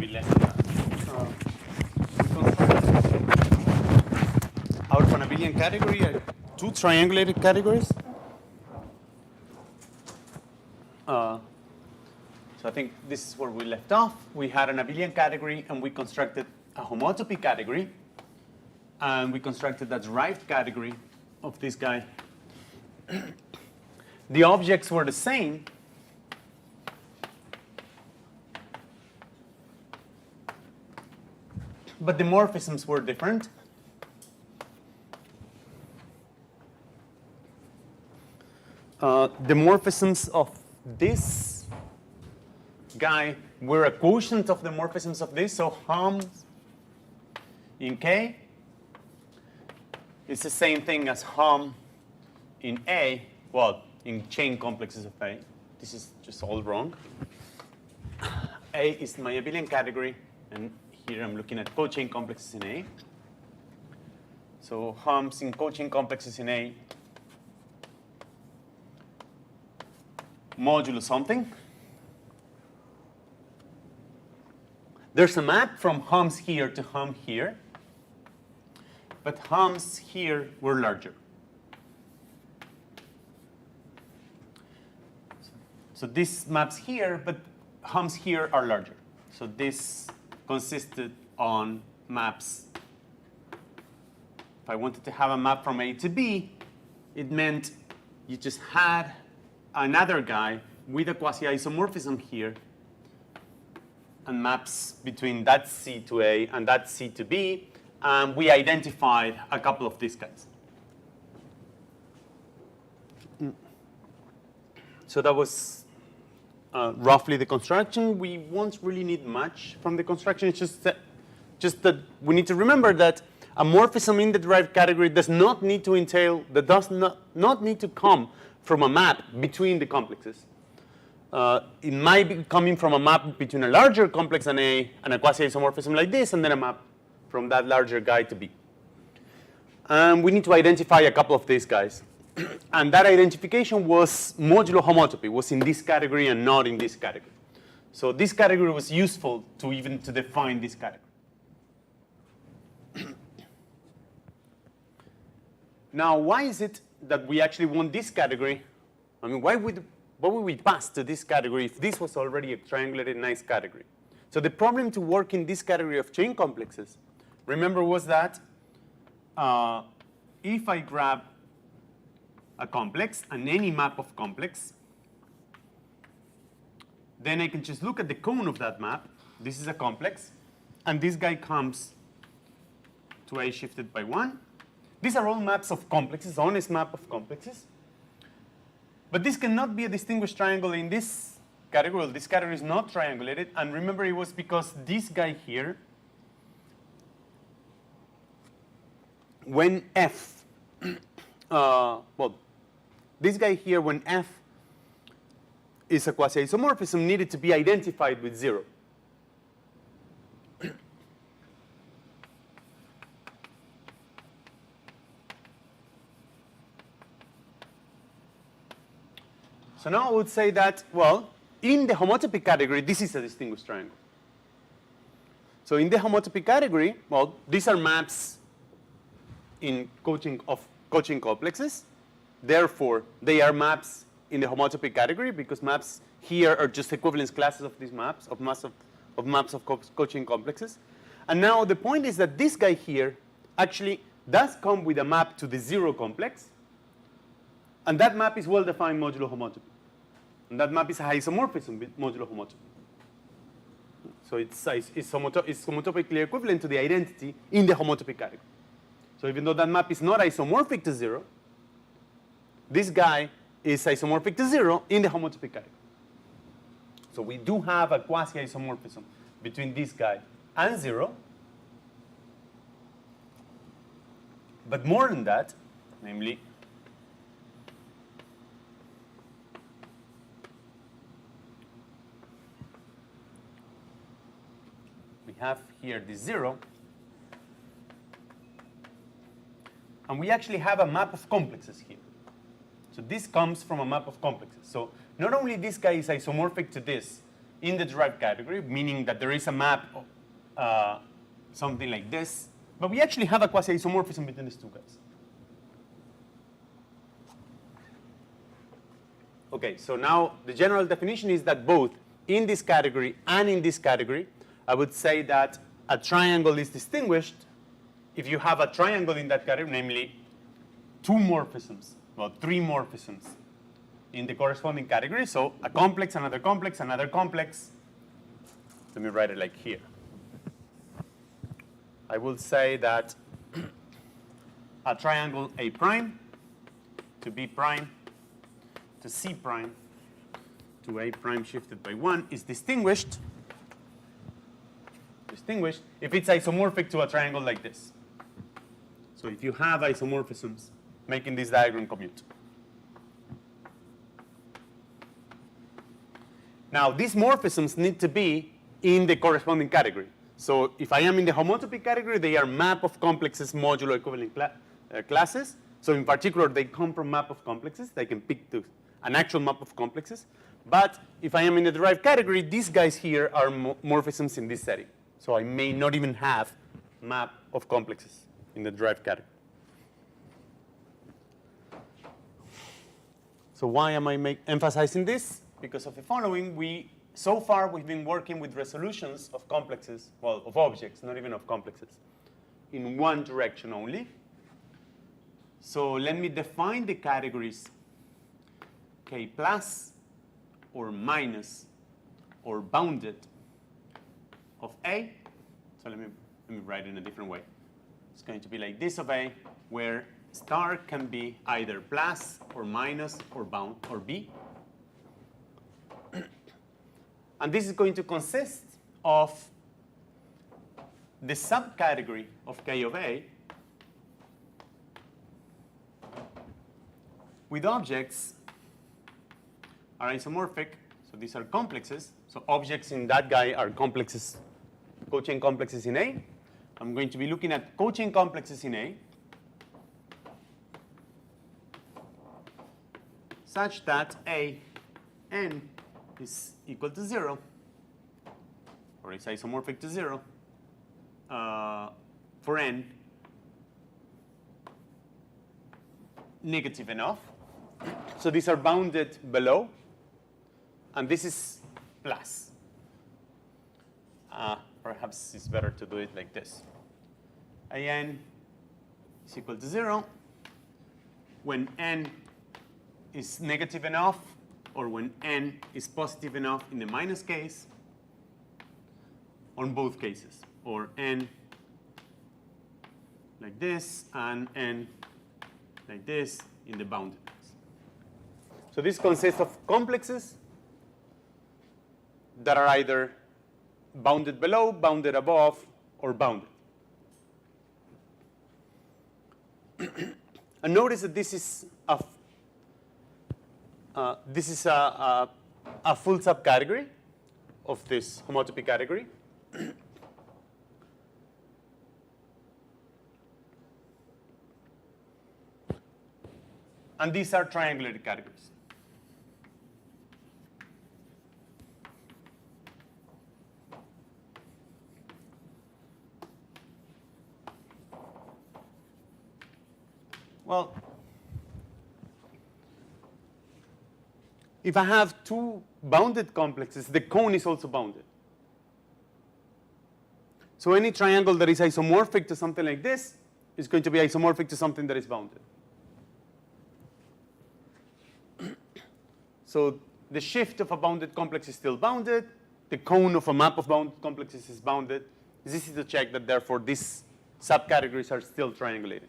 be less than that. Out of an abelian category, two triangulated categories. So I think this is where we left off. We had an abelian category, and we constructed a homotopy category. And we constructed that derived category of this guy. The objects were the same. But the morphisms were different. The morphisms of this guy were a quotient of the morphisms of this. So hom in K is the same thing as hom in A. Well, in chain complexes of A. This is just all wrong. A is my abelian category, and here I'm looking at cochain complexes in A. So homs in cochain complexes in A modulo something. There's a map from homs here to hom here, but homs here were larger. So this maps here, but homs here are larger. So this consisted on maps. If I wanted to have a map from A to B, it meant you just had another guy with a quasi-isomorphism here and maps between that C to A and that C to B. And we identified a couple of these guys. So that was roughly the construction. We won't really need much from the construction. It's just that we need to remember that a morphism in the derived category does not need to entail, that does not need to come from a map between the complexes. It might be coming from a map between a larger complex than A and a quasi-isomorphism like this, and then a map from that larger guy to B. And we need to identify a couple of these guys. And that identification was modulo homotopy, was in this category and not in this category. So this category was useful to even to define this category. Now, why is it that we actually want this category? I mean, why would we pass to this category if this was already a triangulated nice category? So the problem to work in this category of chain complexes, remember, was that if I grab a complex and any map of complex, then I can just look at the cone of that map. This is a complex, and this guy comes to A shifted by 1. These are all maps of complexes, honest map of complexes. But this cannot be a distinguished triangle in this category. This category is not triangulated. And remember, it was because this guy here, when F, this guy here, when F is a quasi-isomorphism, needed to be identified with 0. So now I would say that, well, in the homotopy category, this is a distinguished triangle. So in the homotopy category, well, these are maps in cochain complexes. Therefore, they are maps in the homotopy category because maps here are just equivalence classes of these maps, of maps of cochain complexes. And now the point is that this guy here actually does come with a map to the 0 complex. And that map is well-defined modulo homotopy. And that map is a isomorphism with modulo homotopy. So it's homotopically equivalent to the identity in the homotopy category. So even though that map is not isomorphic to 0, this guy is isomorphic to 0 in the homotopy category. So we do have a quasi-isomorphism between this guy and 0. But more than that, namely, we have here the 0. And we actually have a map of complexes here. So this comes from a map of complexes. So not only this guy is isomorphic to this in the derived category, meaning that there is a map of something like this, but we actually have a quasi-isomorphism between these two guys. Okay, so now the general definition is that both in this category and in this category, I would say that a triangle is distinguished if you have a triangle in that category, namely two morphisms, well, three morphisms in the corresponding category. So a complex, another complex, another complex. Let me write it like here. I will say that a triangle A prime to B prime to C prime to A prime shifted by 1 is distinguished if it's isomorphic to a triangle like this. So if you have isomorphisms making this diagram commute. Now, these morphisms need to be in the corresponding category. So if I am in the homotopy category, they are map of complexes modulo equivalent classes. So in particular, they come from map of complexes. They can pick an actual map of complexes. But if I am in the derived category, these guys here are morphisms in this setting. So I may not even have map of complexes in the derived category. So why am I emphasizing this? Because of the following, so far we've been working with resolutions of complexes, well, of objects, not even of complexes, in one direction only. So let me define the categories K plus or minus or bounded of A. So let me write it in a different way. It's going to be like this of A, where star can be either plus or minus or bound or B. And this is going to consist of the subcategory of K of A with objects are isomorphic. So these are complexes. So objects in that guy are complexes, cochain complexes in A. I'm going to be looking at cochain complexes in A such that A n is equal to 0, or is isomorphic to 0, for n negative enough. So these are bounded below, and this is plus. Perhaps it's better to do it like this. An is equal to 0 when n is negative enough, or when n is positive enough in the minus case, on both cases, or n like this and n like this in the bounded case. So this consists of complexes that are either bounded below, bounded above, or bounded. And notice that this is a full subcategory of this homotopy category. And these are triangulated categories. Well, if I have two bounded complexes, the cone is also bounded. So any triangle that is isomorphic to something like this is going to be isomorphic to something that is bounded. So the shift of a bounded complex is still bounded. The cone of a map of bounded complexes is bounded. It's easy to check that, therefore, these subcategories are still triangulated.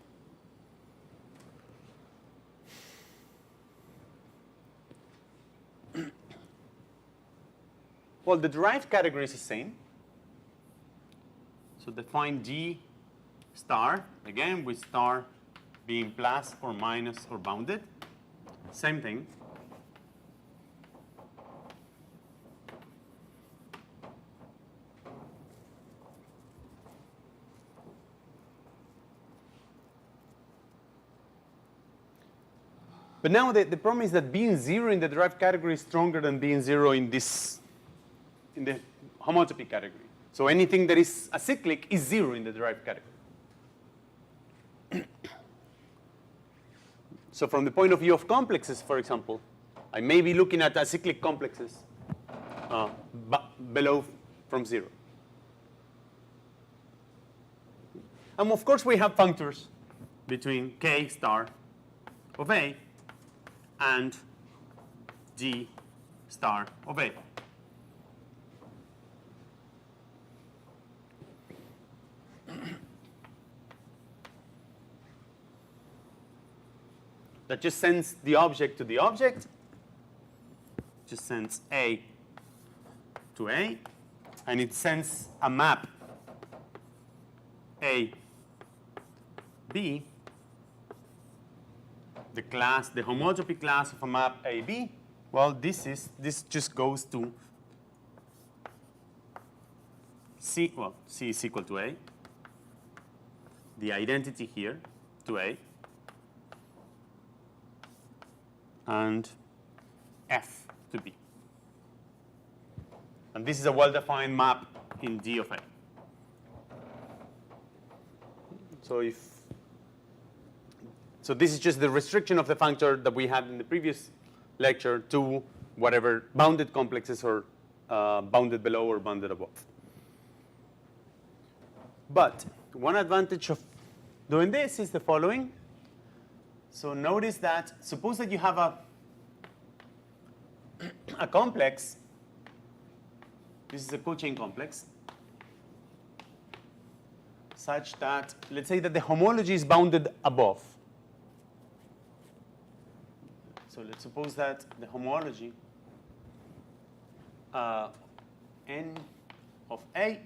Well, the derived category is the same. So define G star, again, with star being plus or minus or bounded. Same thing. But now the problem is that being 0 in the derived category is stronger than being 0 in this in the homotopy category. So anything that is acyclic is 0 in the derived category. So from the point of view of complexes, for example, I may be looking at acyclic complexes below from 0. And of course, we have functors between k star of A and G star of A. That just sends the object to the object, just sends A to A, and it sends a map A, B, the class, the homotopy class of a map A, B. Well, this just goes to C, well, C is equal to A, the identity here to A, and F to B. And this is a well-defined map in D of A. So this is just the restriction of the functor that we had in the previous lecture to whatever bounded complexes or bounded below or bounded above. But one advantage of doing this is the following. So notice that, suppose that you have a complex. This is a cochain complex, such that, let's say that the homology is bounded above. So let's suppose that the homology n of A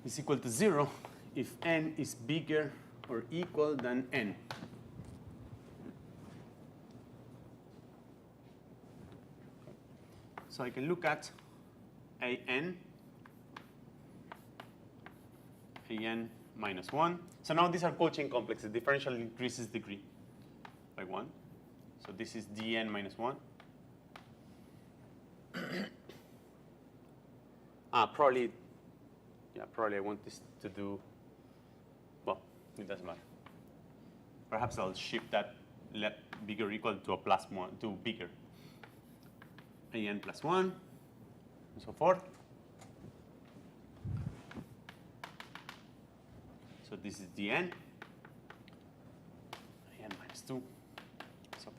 is equal to 0 if n is bigger or equal than n. So I can look at an minus 1. So now these are cochain complexes. The differential increases degree by 1. So this is dn minus 1. Probably I want this to do, well, it doesn't matter. Perhaps I'll shift that bigger equal to a plus 1, to bigger. An plus 1, and so forth. So this is dn, an minus 2. So.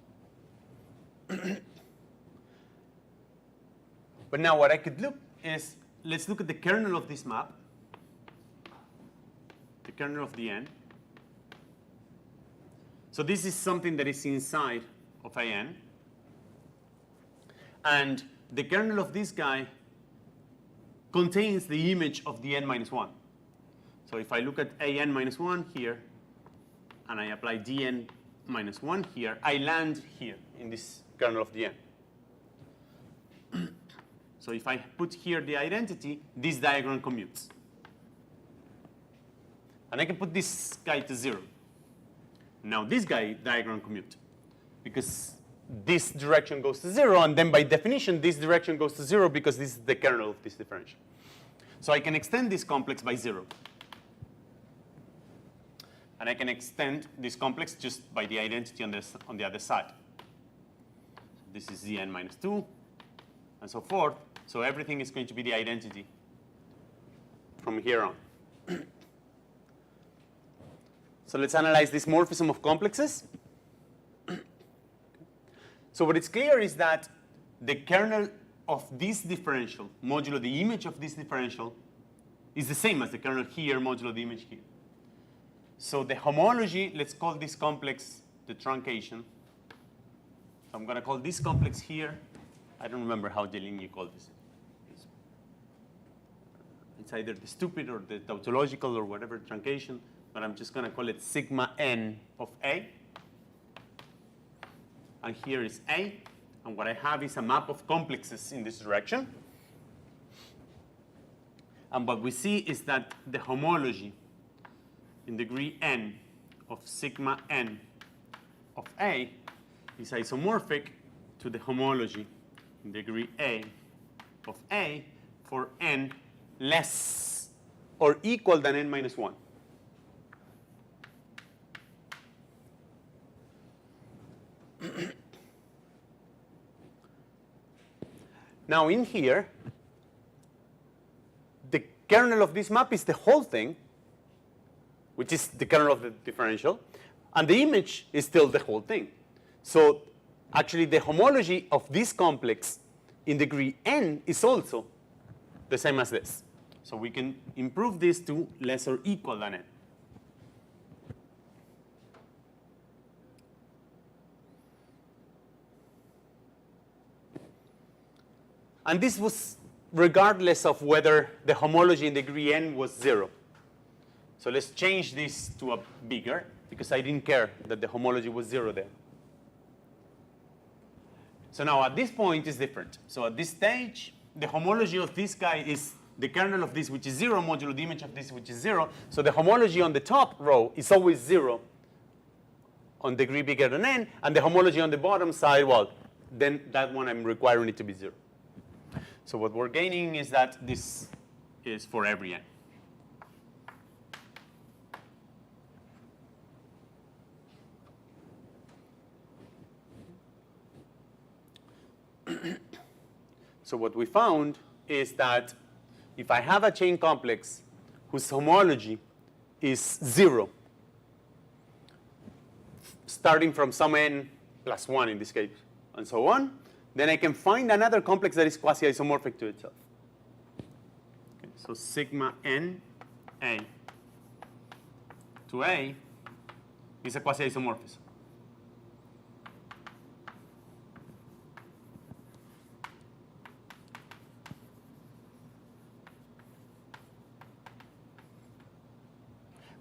But now what I could look is, let's look at the kernel of this map, the kernel of the n. So this is something that is inside of an. And the kernel of this guy contains the image of the n minus 1. So if I look at an minus 1 here, and I apply dn minus 1 here, I land here in this kernel of the n. So if I put here the identity, this diagram commutes. And I can put this guy to 0. Now this guy diagram commute, because this direction goes to 0, and then by definition, this direction goes to 0 because this is the kernel of this differential. So I can extend this complex by 0. And I can extend this complex just by the identity on the other side. This is dn minus 2, and so forth. So everything is going to be the identity from here on. So let's analyze this morphism of complexes. So what is clear is that the kernel of this differential, modulo the image of this differential, is the same as the kernel here, modulo the image here. So the homology, let's call this complex the truncation. So I'm going to call this complex here. I don't remember how Deligny called this. It's either the stupid or the tautological or whatever truncation, but I'm just going to call it sigma n of A. And here is A, and what I have is a map of complexes in this direction. And what we see is that the homology in degree n of sigma n of A is isomorphic to the homology in degree A of A for n less or equal than n minus 1. Now in here, the kernel of this map is the whole thing, which is the kernel of the differential, and the image is still the whole thing. So actually the homology of this complex in degree n is also the same as this. So we can improve this to less or equal than n. And this was regardless of whether the homology in degree n was 0. So let's change this to a bigger, because I didn't care that the homology was 0 there. So now at this point is different. So at this stage, the homology of this guy is the kernel of this, which is 0, modulo the image of this, which is 0. So the homology on the top row is always 0 on degree bigger than n, and the homology on the bottom side, well, then that one I'm requiring it to be 0. So what we're gaining is that this is for every n. So what we found is that if I have a chain complex whose homology is 0, starting from some n plus 1 in this case, and so on, then I can find another complex that is quasi-isomorphic to itself. Okay, so sigma n A to A is a quasi-isomorphism.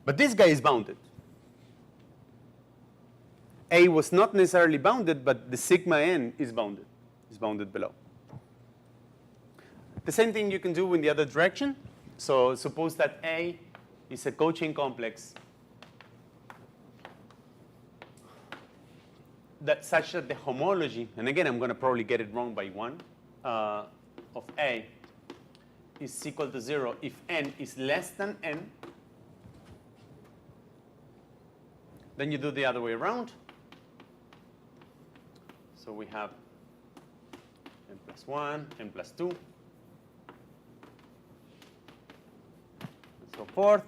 But this guy is bounded. A was not necessarily bounded, but the sigma n is bounded. Is bounded below. The same thing you can do in the other direction. So suppose that A is a cochain complex that such that the homology, and again I'm going to probably get it wrong by 1, of A is equal to 0 if n is less than n. Then you do the other way around. So we have n plus 1, n plus 2, and so forth.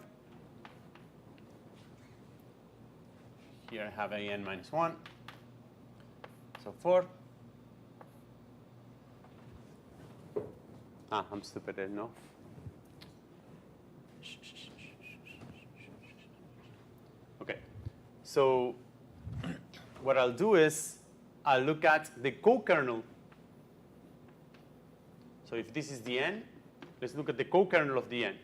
Here I have a n minus 1, so forth. I'm stupid enough. Okay, so what I'll do is I'll look at the co-kernel. So if this is the n, let's look at the co-kernel of the n.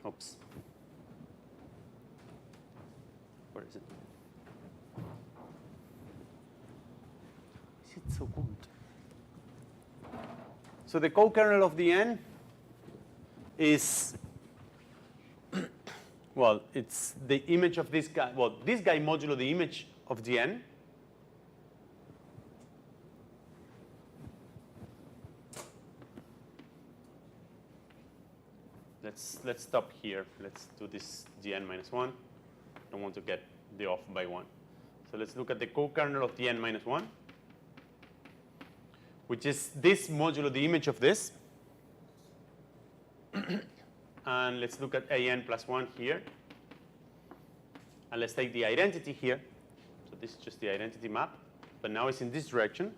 Oops. Where is it? Is it so good? So the co-kernel of the n is, well, it's the image of this guy. Well, this guy modulo the image of the n. Let's stop here. Let's do this dn minus 1. Don't want to get the off by 1. So let's look at the co-kernel of the n minus 1, which is this modulo the image of this. And let's look at an plus 1 here. And let's take the identity here. So this is just the identity map. But now it's in this direction.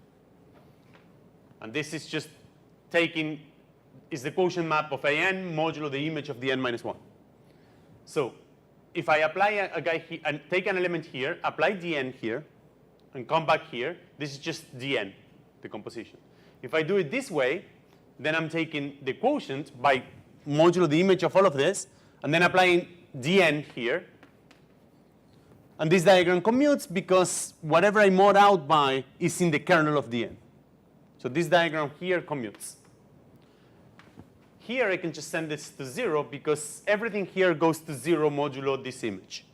And this is just taking, is the quotient map of an modulo the image of the n minus 1. So if I apply a guy here, and take an element here, apply dn here, and come back here, this is just dn, the composition. If I do it this way, then I'm taking the quotient by modulo the image of all of this, and then applying dn here. And this diagram commutes because whatever I mod out by is in the kernel of dn. So this diagram here commutes. Here I can just send this to 0 because everything here goes to 0 modulo this image.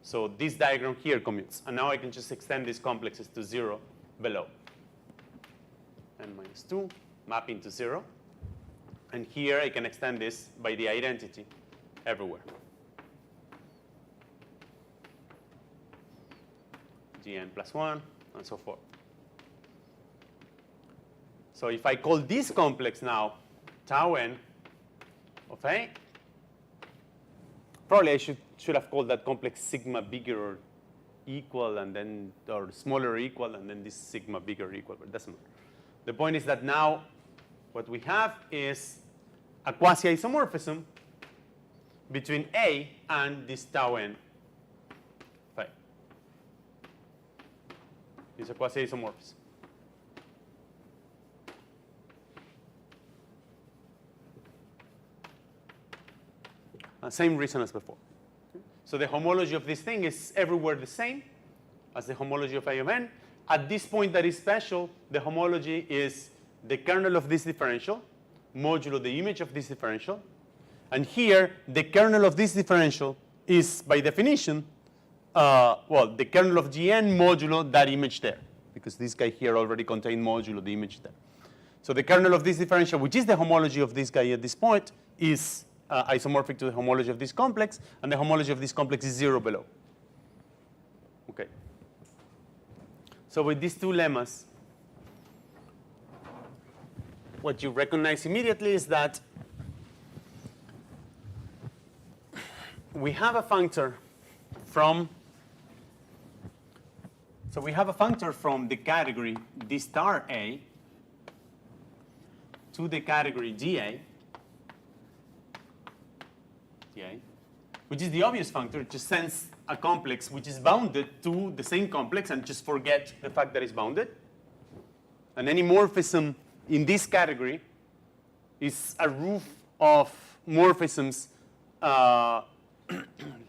So this diagram here commutes. And now I can just extend these complexes to 0 below. N minus 2, mapping to 0. And here I can extend this by the identity everywhere. Gn plus 1, and so forth. So if I call this complex now tau n of A, probably I should have called that complex sigma bigger or equal, and then, or smaller or equal, and then this sigma bigger or equal, but it doesn't matter. The point is that now what we have is a quasi-isomorphism between A and this tau n phi. It's a quasi-isomorphism. Same reason as before. So the homology of this thing is everywhere the same as the homology of A of n. At this point that is special, the homology is the kernel of this differential modulo the image of this differential. And here, the kernel of this differential is, by definition, well, the kernel of Gn modulo that image there, because this guy here already contained modulo the image there. So the kernel of this differential, which is the homology of this guy at this point, is isomorphic to the homology of this complex, and the homology of this complex is 0 below. Okay. So with these two lemmas, what you recognize immediately is that we have a functor from, so we have a functor from the category d star A to the category dA, which is the obvious functor. It just sends a complex which is bounded to the same complex and just forget the fact that it's bounded. And any morphism in this category is a roof of morphisms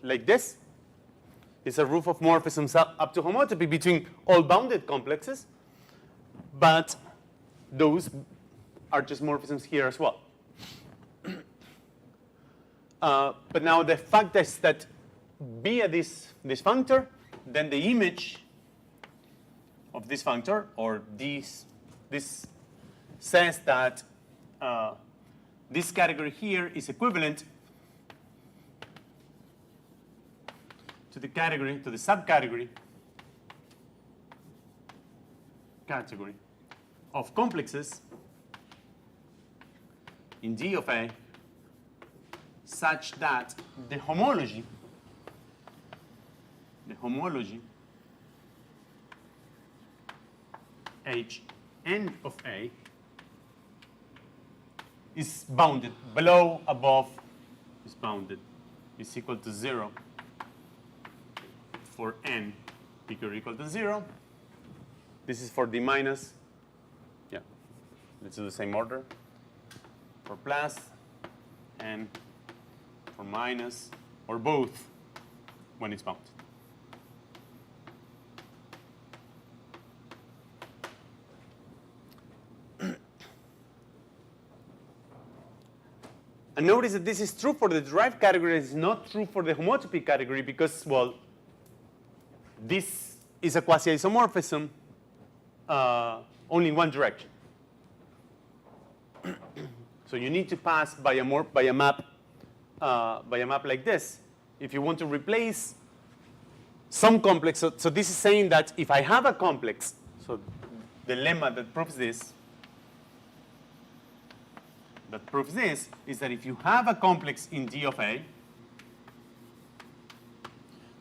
like this. It's a roof of morphisms up to homotopy between all bounded complexes, but those are just morphisms here as well. But now the fact is that via this functor, then the image of this functor, or this says that this category here is equivalent to the category, to the subcategory category of complexes in D of A, such that the homology Hn of A is bounded below, above is bounded, is equal to 0 for n bigger or equal to 0. This is for d minus. Yeah, let's do the same order. For plus, and for minus, or both when it's bounded. And notice that this is true for the derived category. It's not true for the homotopy category because, well, this is a quasi-isomorphism only in one direction. So you need to pass by a map like this if you want to replace some complex. So this is saying that if I have a complex, so the lemma that proves this is that if you have a complex in D of A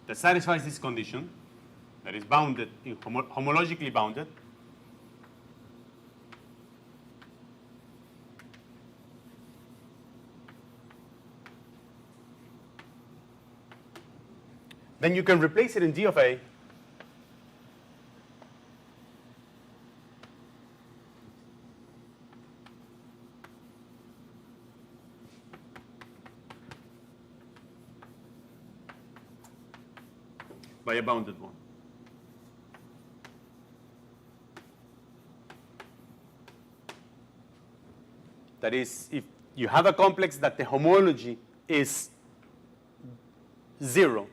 that satisfies this condition, that is bounded, homologically bounded, then you can replace it in D of A by a bounded one. That is, if you have a complex that the homology is 0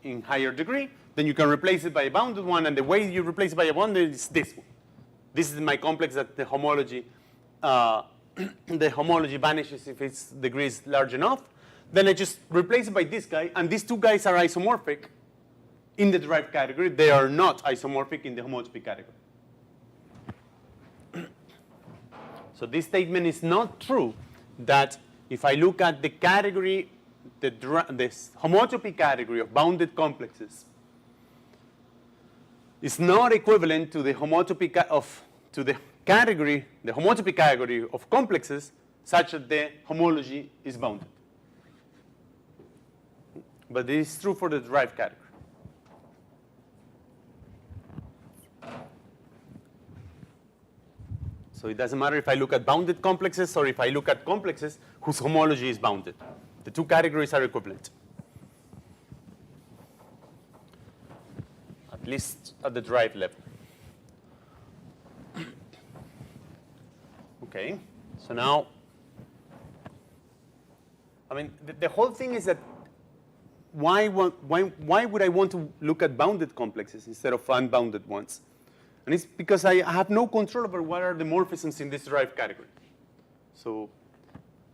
in higher degree, then you can replace it by a bounded one, and the way you replace it by a bounded is this one. This is my complex that the homology vanishes if its degree is large enough. Then I just replace it by this guy, and these two guys are isomorphic in the derived category. They are not isomorphic in the homotopy category. So this statement is not true, that if I look at the category, this homotopy category of bounded complexes is not equivalent to the homotopy category, the homotopy category of complexes, such that the homology is bounded. But this is true for the derived category. So it doesn't matter if I look at bounded complexes or if I look at complexes whose homology is bounded. The two categories are equivalent, at least at the derived level. Okay, so now, I mean, the whole thing is that why would I want to look at bounded complexes instead of unbounded ones? And it's because I have no control over what are the morphisms in this derived category. So,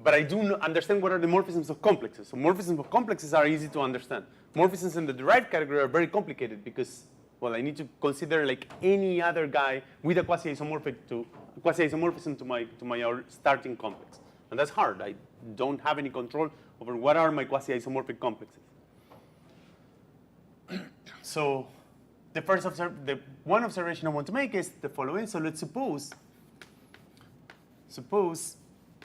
but I do understand what are the morphisms of complexes. So morphisms of complexes are easy to understand. Morphisms in the derived category are very complicated because, well, I need to consider like any other guy with a quasi-isomorphism to my starting complex. And that's hard. I don't have any control over what are my quasi-isomorphic complexes. So the first one observation I want to make is the following. So let's suppose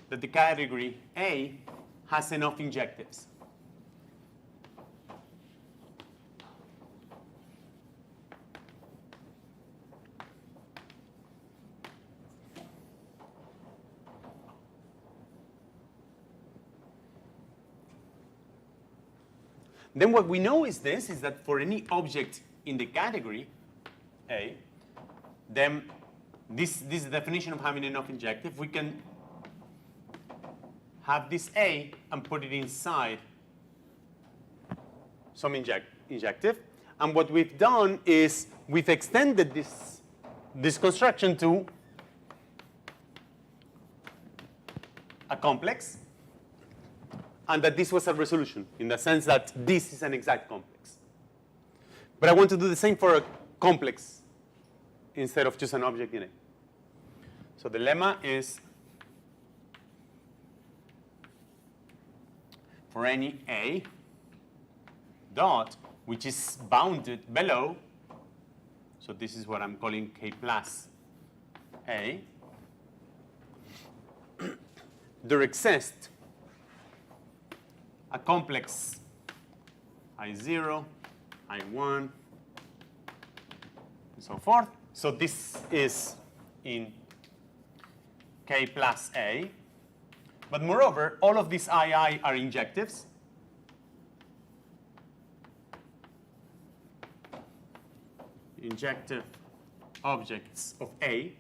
that the category A has enough injectives. Then what we know is that for any object in the category A, then this is the definition of having enough injective. We can have this A and put it inside some injective. And what we've done is we've extended this construction to a complex, and that this was a resolution in the sense that this is an exact complex. But I want to do the same for a complex instead of just an object in it. So the lemma is for any A dot, which is bounded below, so this is what I'm calling K plus A, there exists a complex I0, I1, and so forth. So this is in K plus A. But moreover, all of these II are injectives. Injective objects of A.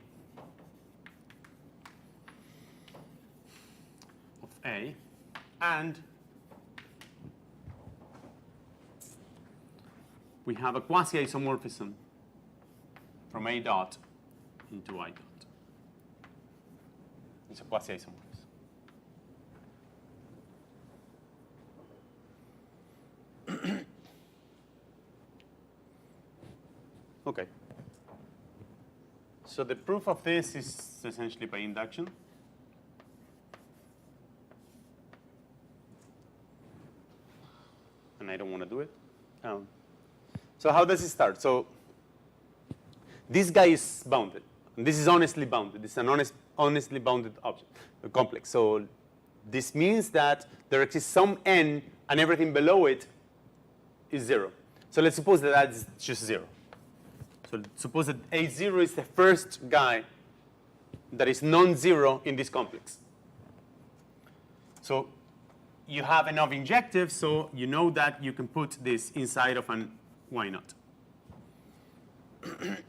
And we have a quasi-isomorphism from A dot into I dot. It's a quasi-isomorphism. Okay. So the proof of this is essentially by induction. And I don't want to do it. So how does it start? So this guy is bounded. And this is honestly bounded. This is an honestly bounded object, a complex. So this means that there exists some n, and everything below it is 0. So let's suppose that that's just 0. So suppose that A0 is the first guy that is non-zero in this complex. So you have enough injectives, so you know that you can put this inside of an Y naught. Okay.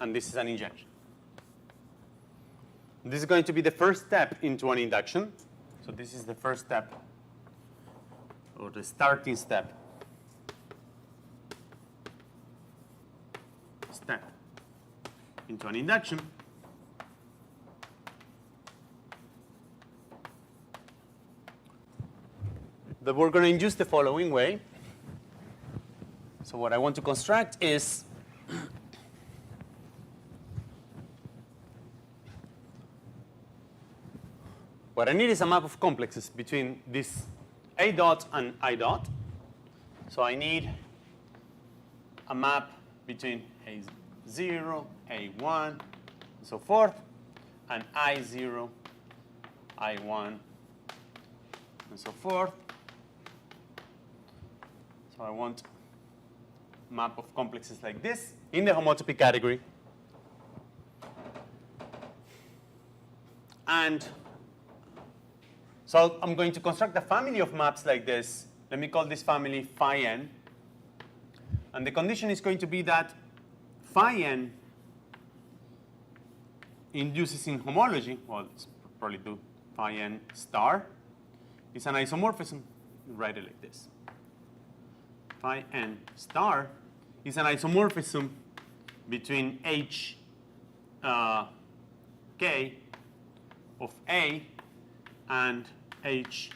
And this is an injection. This is going to be the first step into an induction. this is the first step, or the starting step. Step into an induction. That we're going to induce the following way. So what I want to construct is what I need is a map of complexes between this A dot and I dot. So I need a map between A0, A1, and so forth, and I0, I1, and so forth. So I want a map of complexes like this in the homotopy category. And so I'm going to construct a family of maps like this. Let me call this family phi n. And the condition is going to be that phi n induces in homology, well, let's probably do phi n star, is an isomorphism. Write it like this. Phi n star is an isomorphism between h k of A and h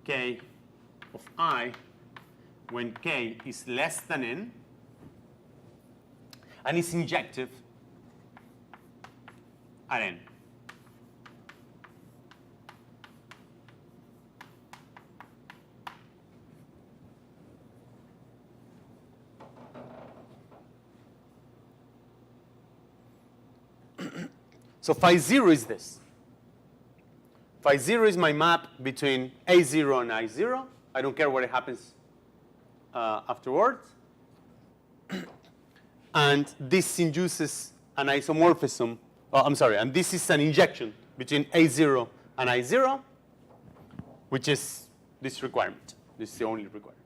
k of I when k is less than n and is injective at n. So phi 0 is this. Phi 0 is my map between A0 and I0. I don't care what happens afterwards. And this induces an isomorphism. Oh, I'm sorry. And this is an injection between A0 and I0, which is this requirement. This is the only requirement.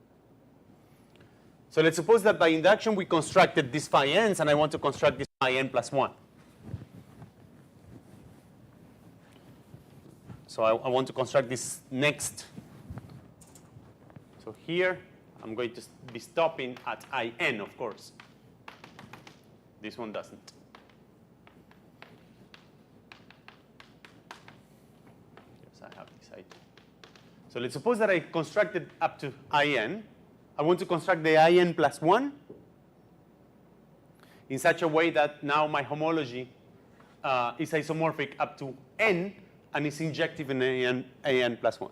So let's suppose that by induction we constructed these phi n's, and I want to construct this phi n plus 1. So I want to construct this next. So here, I'm going to be stopping at in, of course. This one doesn't. Yes, I have this I2. So let's suppose that I constructed up to in. I want to construct the in plus 1 in such a way that now my homology is isomorphic up to n, and is injective in an plus 1.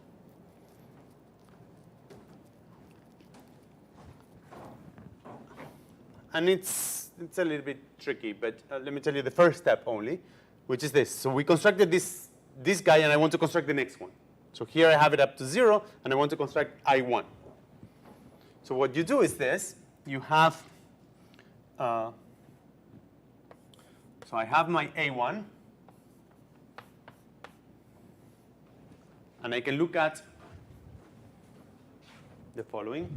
And it's a little bit tricky, but let me tell you the first step only, which is this. So we constructed this guy, and I want to construct the next one. So here I have it up to 0, and I want to construct I1. So what you do is this. You have, so I have my A1. And I can look at the following.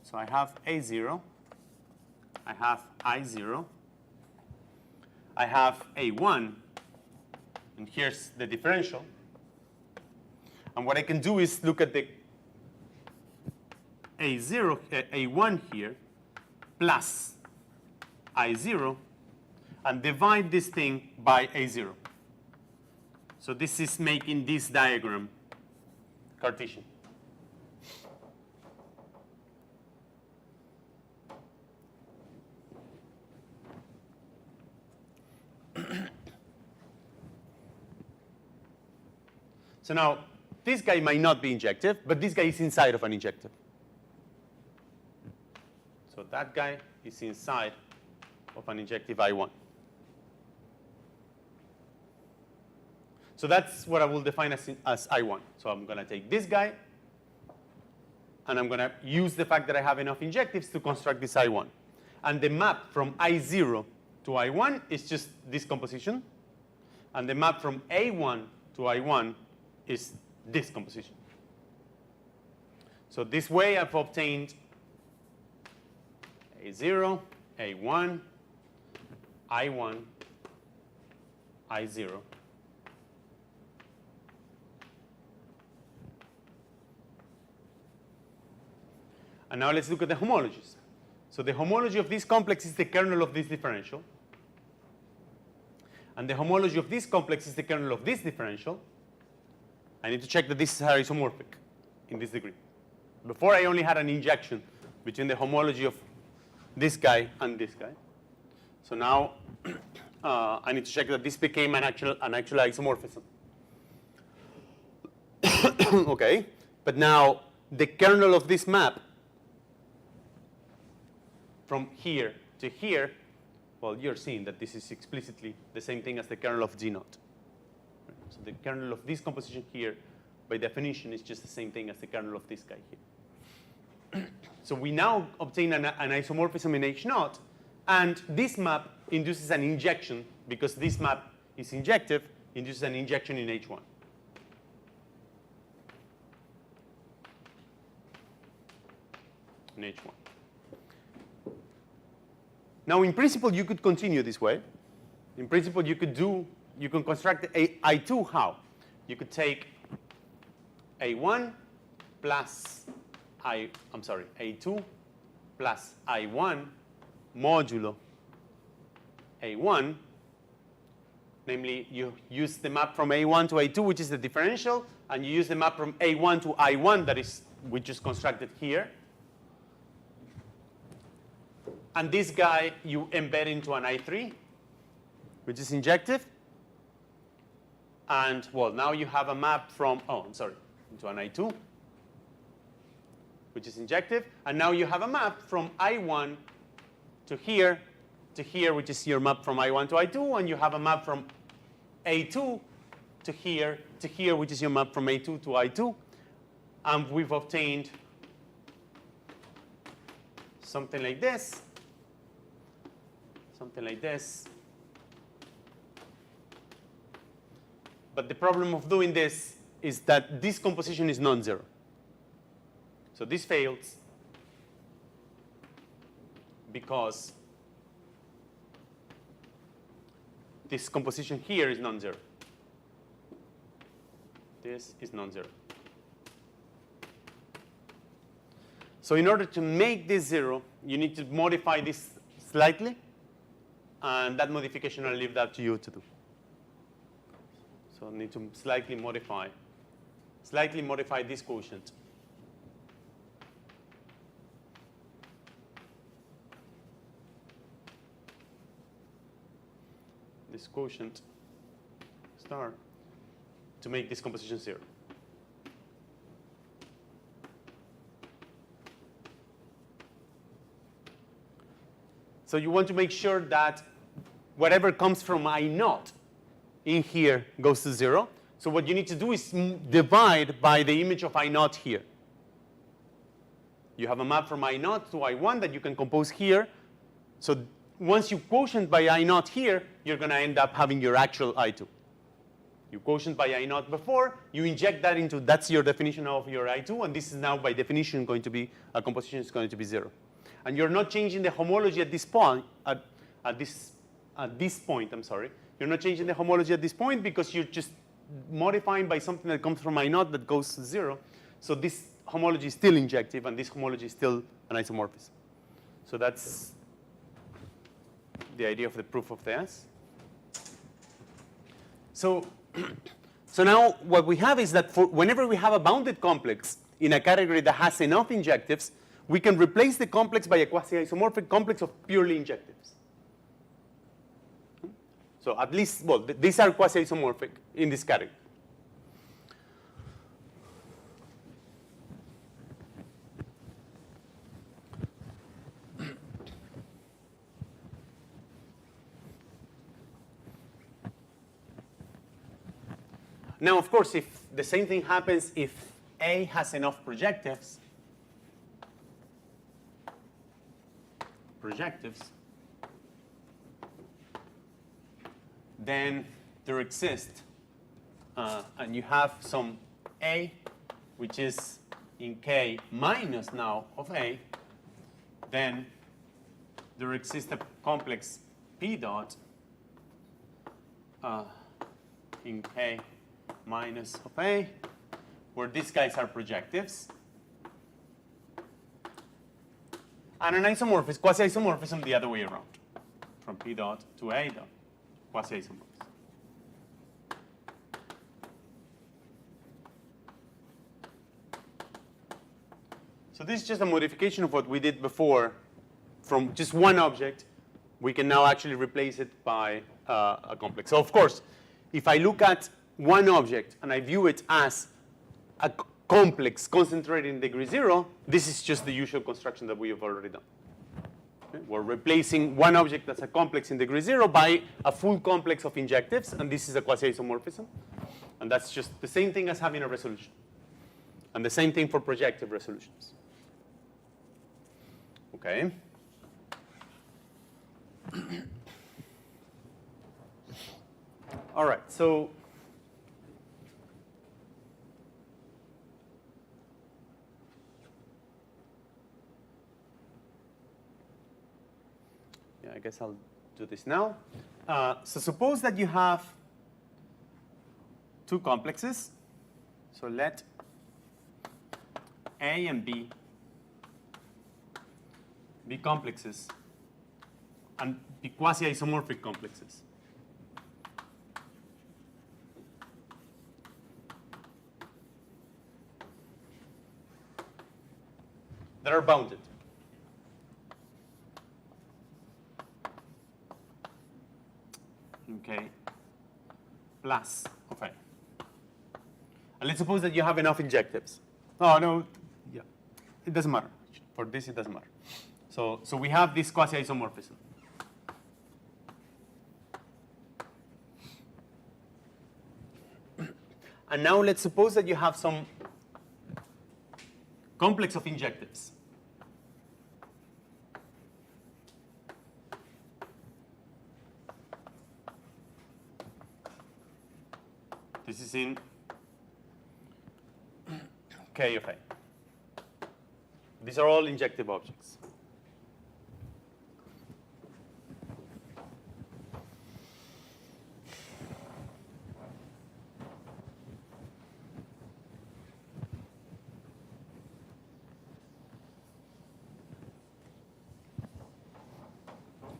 So I have A0. I have I0. I have A1. And here's the differential. And what I can do is look at the A0, A1 here, plus I0, and divide this thing by A0. So this is making this diagram Cartesian. So now, this guy might not be injective, but this guy is inside of an injective. So that guy is inside of an injective I1. So that's what I will define as I1. So I'm going to take this guy, and I'm going to use the fact that I have enough injectives to construct this I1. And the map from I0 to I1 is just this composition. And the map from A1 to I1 is this composition. So this way I've obtained A0, A1, I1, I0. And now let's look at the homologies. So the homology of this complex is the kernel of this differential. And the homology of this complex is the kernel of this differential. I need to check that this is isomorphic in this degree. Before I only had an injection between the homology of this guy and this guy. So now I need to check that this became an actual isomorphism. Okay, but now the kernel of this map from here to here, well, you're seeing that this is explicitly the same thing as the kernel of G0. So the kernel of this composition here, by definition, is just the same thing as the kernel of this guy here. So we now obtain an isomorphism in H0, and this map induces an injection, because this map is injective, induces an injection in H1. In H1. Now, in principle, you could continue this way. In principle, you can construct I2 how? You could take A1 plus A2 plus I1 modulo A1. Namely, you use the map from A1 to A2, which is the differential, and you use the map from A1 to I1, that is, we just constructed here. And this guy you embed into an I3, which is injective. And, well, now you have a map from, into an I2, which is injective. And now you have a map from I1 to here, which is your map from I1 to I2. And you have a map from A2 to here, which is your map from A2 to I2. And we've obtained something like this. Something like this. But the problem of doing this is that this composition is non-zero. So this fails because this composition here is non-zero. This is non-zero. So in order to make this zero, you need to modify this slightly. And that modification, I'll leave that to you to do. So I need to slightly modify this quotient. This quotient star to make this composition zero. So you want to make sure that whatever comes from I0 in here goes to zero. So what you need to do is divide by the image of I0 here. You have a map from I0 to I1 that you can compose here. So once you quotient by I0 here, you're going to end up having your actual I2. You quotient by I0 before, you inject that into, that's your definition of your I2, and this is now by definition going to be, a composition is going to be zero. And you're not changing the homology at this point, at this point, I'm sorry. You're not changing the homology at this point because you're just modifying by something that comes from I0 that goes to zero. So this homology is still injective, and this homology is still an isomorphism. So that's the idea of the proof of the S. So now what we have is that for whenever we have a bounded complex in a category that has enough injectives, we can replace the complex by a quasi-isomorphic complex of purely injectives. So at least, well, these are quasi-isomorphic in this category. Now, of course, if the same thing happens if A has enough projectives, then there exists, and you have some A, which is in K minus now of A, then there exists a complex P dot in K minus of A, where these guys are projectives. And an isomorphism, quasi-isomorphism the other way around, from P dot to A dot, quasi-isomorphism. So this is just a modification of what we did before. From just one object, we can now actually replace it by a complex. So of course, if I look at one object and I view it as a complex concentrated in degree 0, this is just the usual construction that we have already done. Okay? We're replacing one object that's a complex in degree 0 by a full complex of injectives, and this is a quasi-isomorphism. And that's just the same thing as having a resolution. And the same thing for projective resolutions. Okay. All right, so I guess I'll do this now. So suppose that you have two complexes. So let A and B be complexes and be quasi-isomorphic complexes. That are bounded. Okay, plus of A. And let's suppose that you have enough injectives. Oh, no, yeah, it doesn't matter. For this, it doesn't matter. So we have this quasi-isomorphism. And now let's suppose that you have some complex of injectives. This is in K of A. These are all injective objects.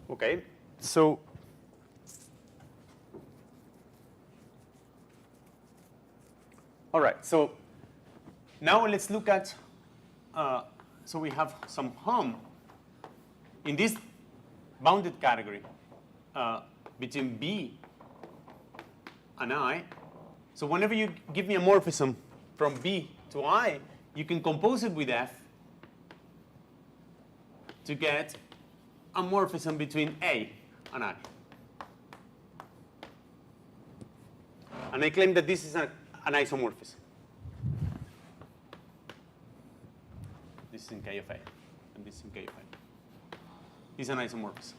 Okay, so all right, so now let's look at, so we have some hom in this bounded category between B and I. So whenever you give me a morphism from B to I, you can compose it with F to get a morphism between A and I. And I claim that this is an isomorphism. This is in K of A, and this is in K of A. This is an isomorphism.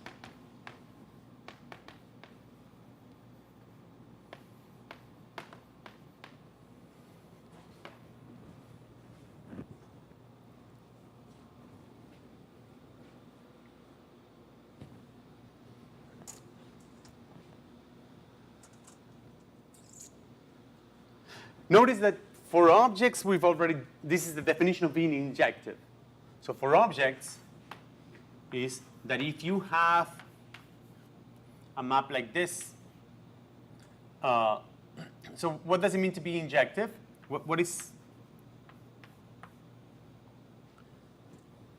Notice that for objects, we've already, this is the definition of being injective. So for objects is that if you have a map like this, so what does it mean to be injective? What is,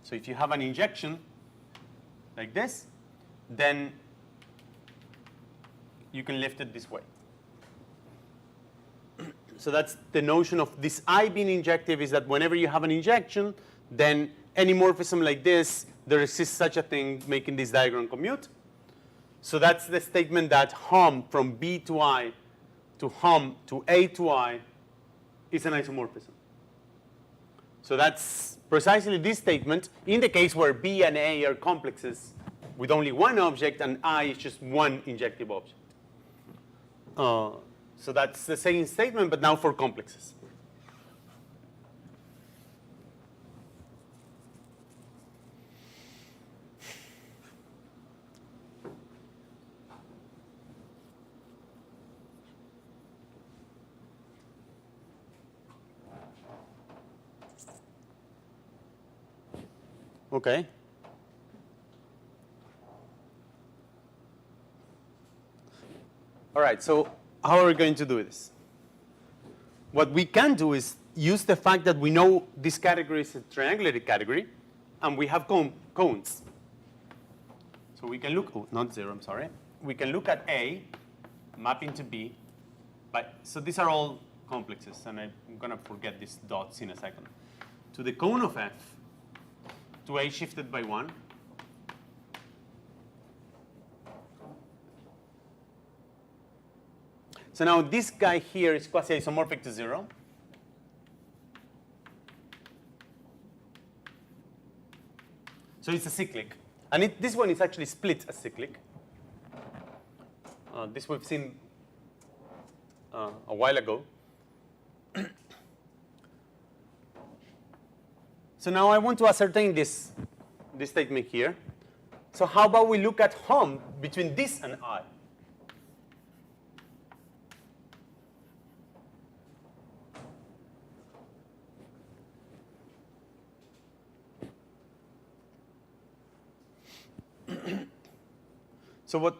so if you have an injection like this, then you can lift it this way. So that's the notion of this I being injective, is that whenever you have an injection, then any morphism like this, there exists such a thing making this diagram commute. So that's the statement that hom from B to I to hom to A to I is an isomorphism. So that's precisely this statement in the case where B and A are complexes with only one object and I is just one injective object. So that's the same statement, but now for complexes. Okay. All right, so how are we going to do this? What we can do is use the fact that we know this category is a triangulated category, and we have cones. So we can look, oh, not 0, I'm sorry. We can look at A, mapping to B. So these are all complexes, and I'm going to forget these dots in a second. To the cone of F, to A shifted by 1. So now this guy here is quasi-isomorphic to 0. So it's a cyclic. And this one is actually split as cyclic. This we've seen a while ago. So now I want to ascertain this statement here. So how about we look at hom between this and I? So what,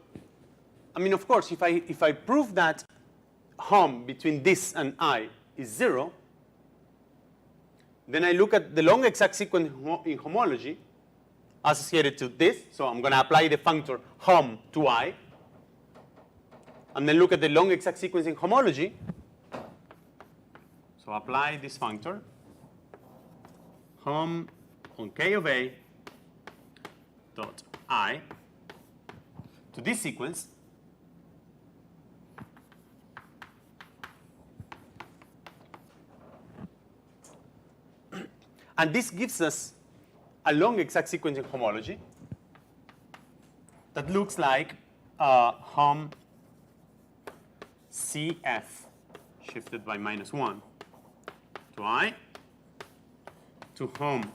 I mean, of course, if I prove that hom between this and I is 0, then I look at the long exact sequence in homology associated to this. So I'm going to apply the functor hom to I. And then look at the long exact sequence in homology. So apply this functor hom on K of A dot I to this sequence. And this gives us a long exact sequence in homology that looks like hom CF shifted by -1 to I to hom,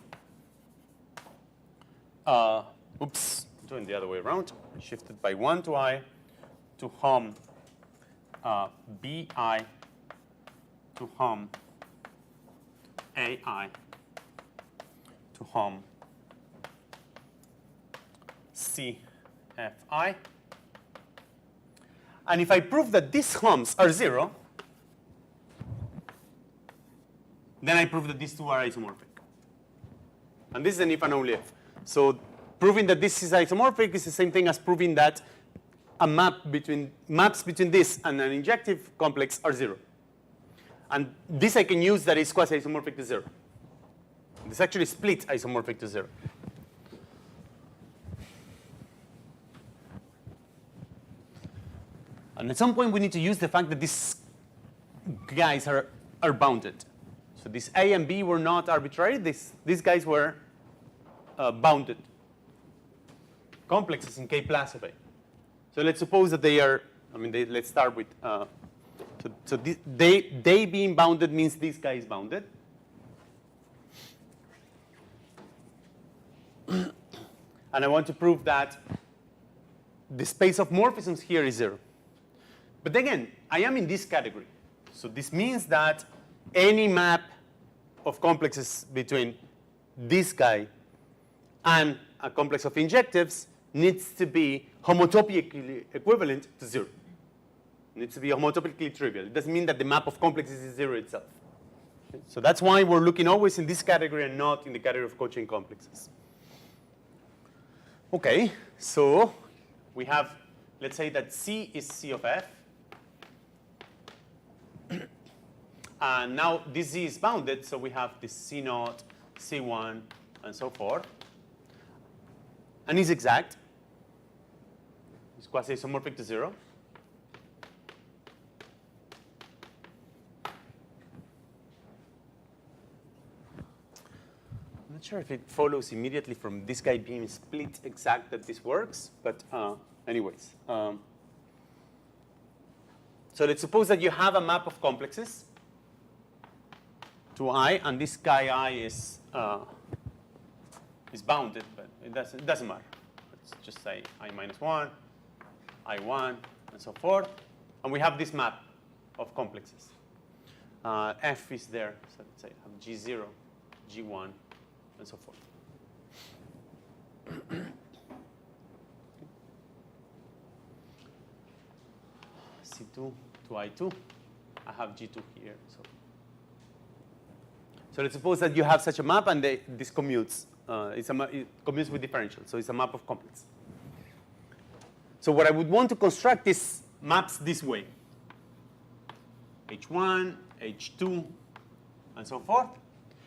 oops, doing the other way around, shifted by 1 to I to hom BI to hom AI to hom CFI. And if I prove that these homs are 0, then I prove that these two are isomorphic. And this is an if and only if. So proving that this is isomorphic is the same thing as proving that maps between this and an injective complex are 0. And this I can use that is quasi-isomorphic to 0. This actually splits isomorphic to 0. And at some point, we need to use the fact that these guys are bounded. So these A and B were not arbitrary. These guys were bounded complexes in K plus of A. So let's suppose that they are, let's start with, they being bounded means this guy is bounded. And I want to prove that the space of morphisms here is 0. But again, I am in this category. So this means that any map of complexes between this guy and a complex of injectives needs to be homotopically equivalent to 0. It needs to be homotopically trivial. It doesn't mean that the map of complexes is 0 itself. Okay? So that's why we're looking always in this category and not in the category of cochain complexes. Okay, so we have, let's say that C is C of F. And now this Z is bounded, so we have this C0, C1, and so forth. And it's exact. It's quasi-isomorphic to 0. I'm not sure if it follows immediately from this guy being split exact that this works, but anyways. So let's suppose that you have a map of complexes to I, and this guy I is bounded, but it doesn't matter. Let's just say I minus 1, I1, and so forth. And we have this map of complexes. F is there, so let's say I have G0, G1, and so forth. C2 to I2. I have G2 here. So let's suppose that you have such a map and this commutes. It commutes with differential, so it's a map of complex. So what I would want to construct is maps this way. H1, H2, and so forth,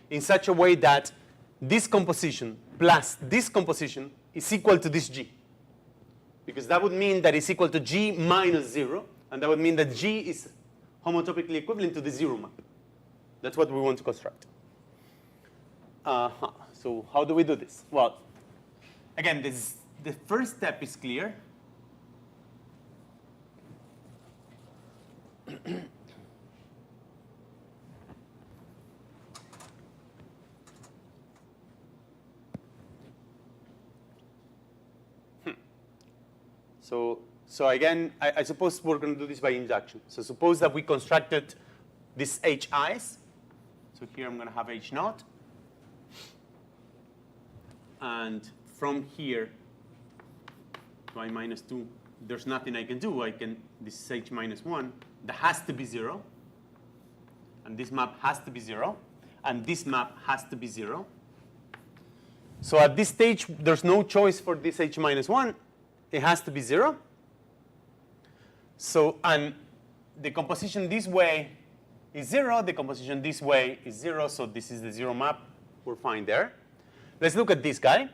in such a way that this composition plus this composition is equal to this G. Because that would mean that it's equal to G minus 0, and that would mean that G is homotopically equivalent to the 0 map. That's what we want to construct. So how do we do this? Well, again, the first step is clear. So again, I suppose we're going to do this by induction. So suppose that we constructed these HIs. So here I'm going to have H naught. And from here to I minus 2, there's nothing I can do. This is H minus 1. That has to be 0. And this map has to be 0. And this map has to be 0. So at this stage, there's no choice for this H minus 1. It has to be 0. So, and the composition this way is 0. The composition this way is 0. So this is the 0 map. We're fine there. Let's look at this guy,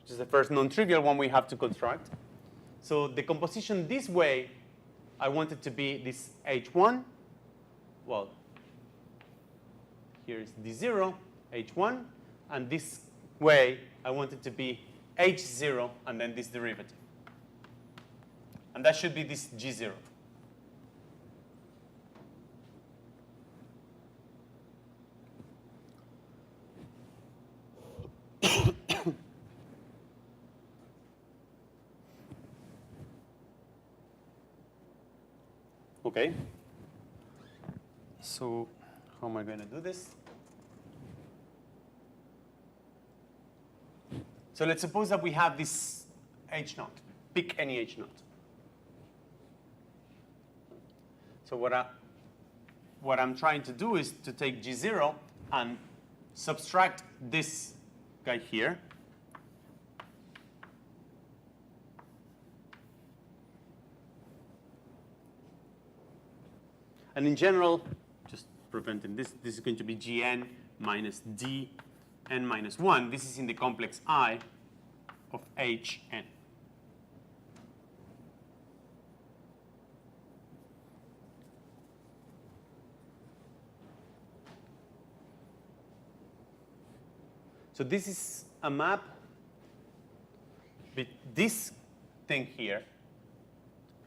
which is the first non-trivial one we have to construct. So the composition this way, I want it to be this H1. Well, here is D0, H1. And this way, I want it to be H0 and then this derivative. And that should be this G0. Okay. So how am I going to do this? So let's suppose that we have this H naught. Pick any H naught. So what I'm trying to do is to take G0 and subtract this guy here. And in general, just preventing this is going to be Gn minus Dn minus 1. This is in the complex I of Hn. So this is a map with this thing here.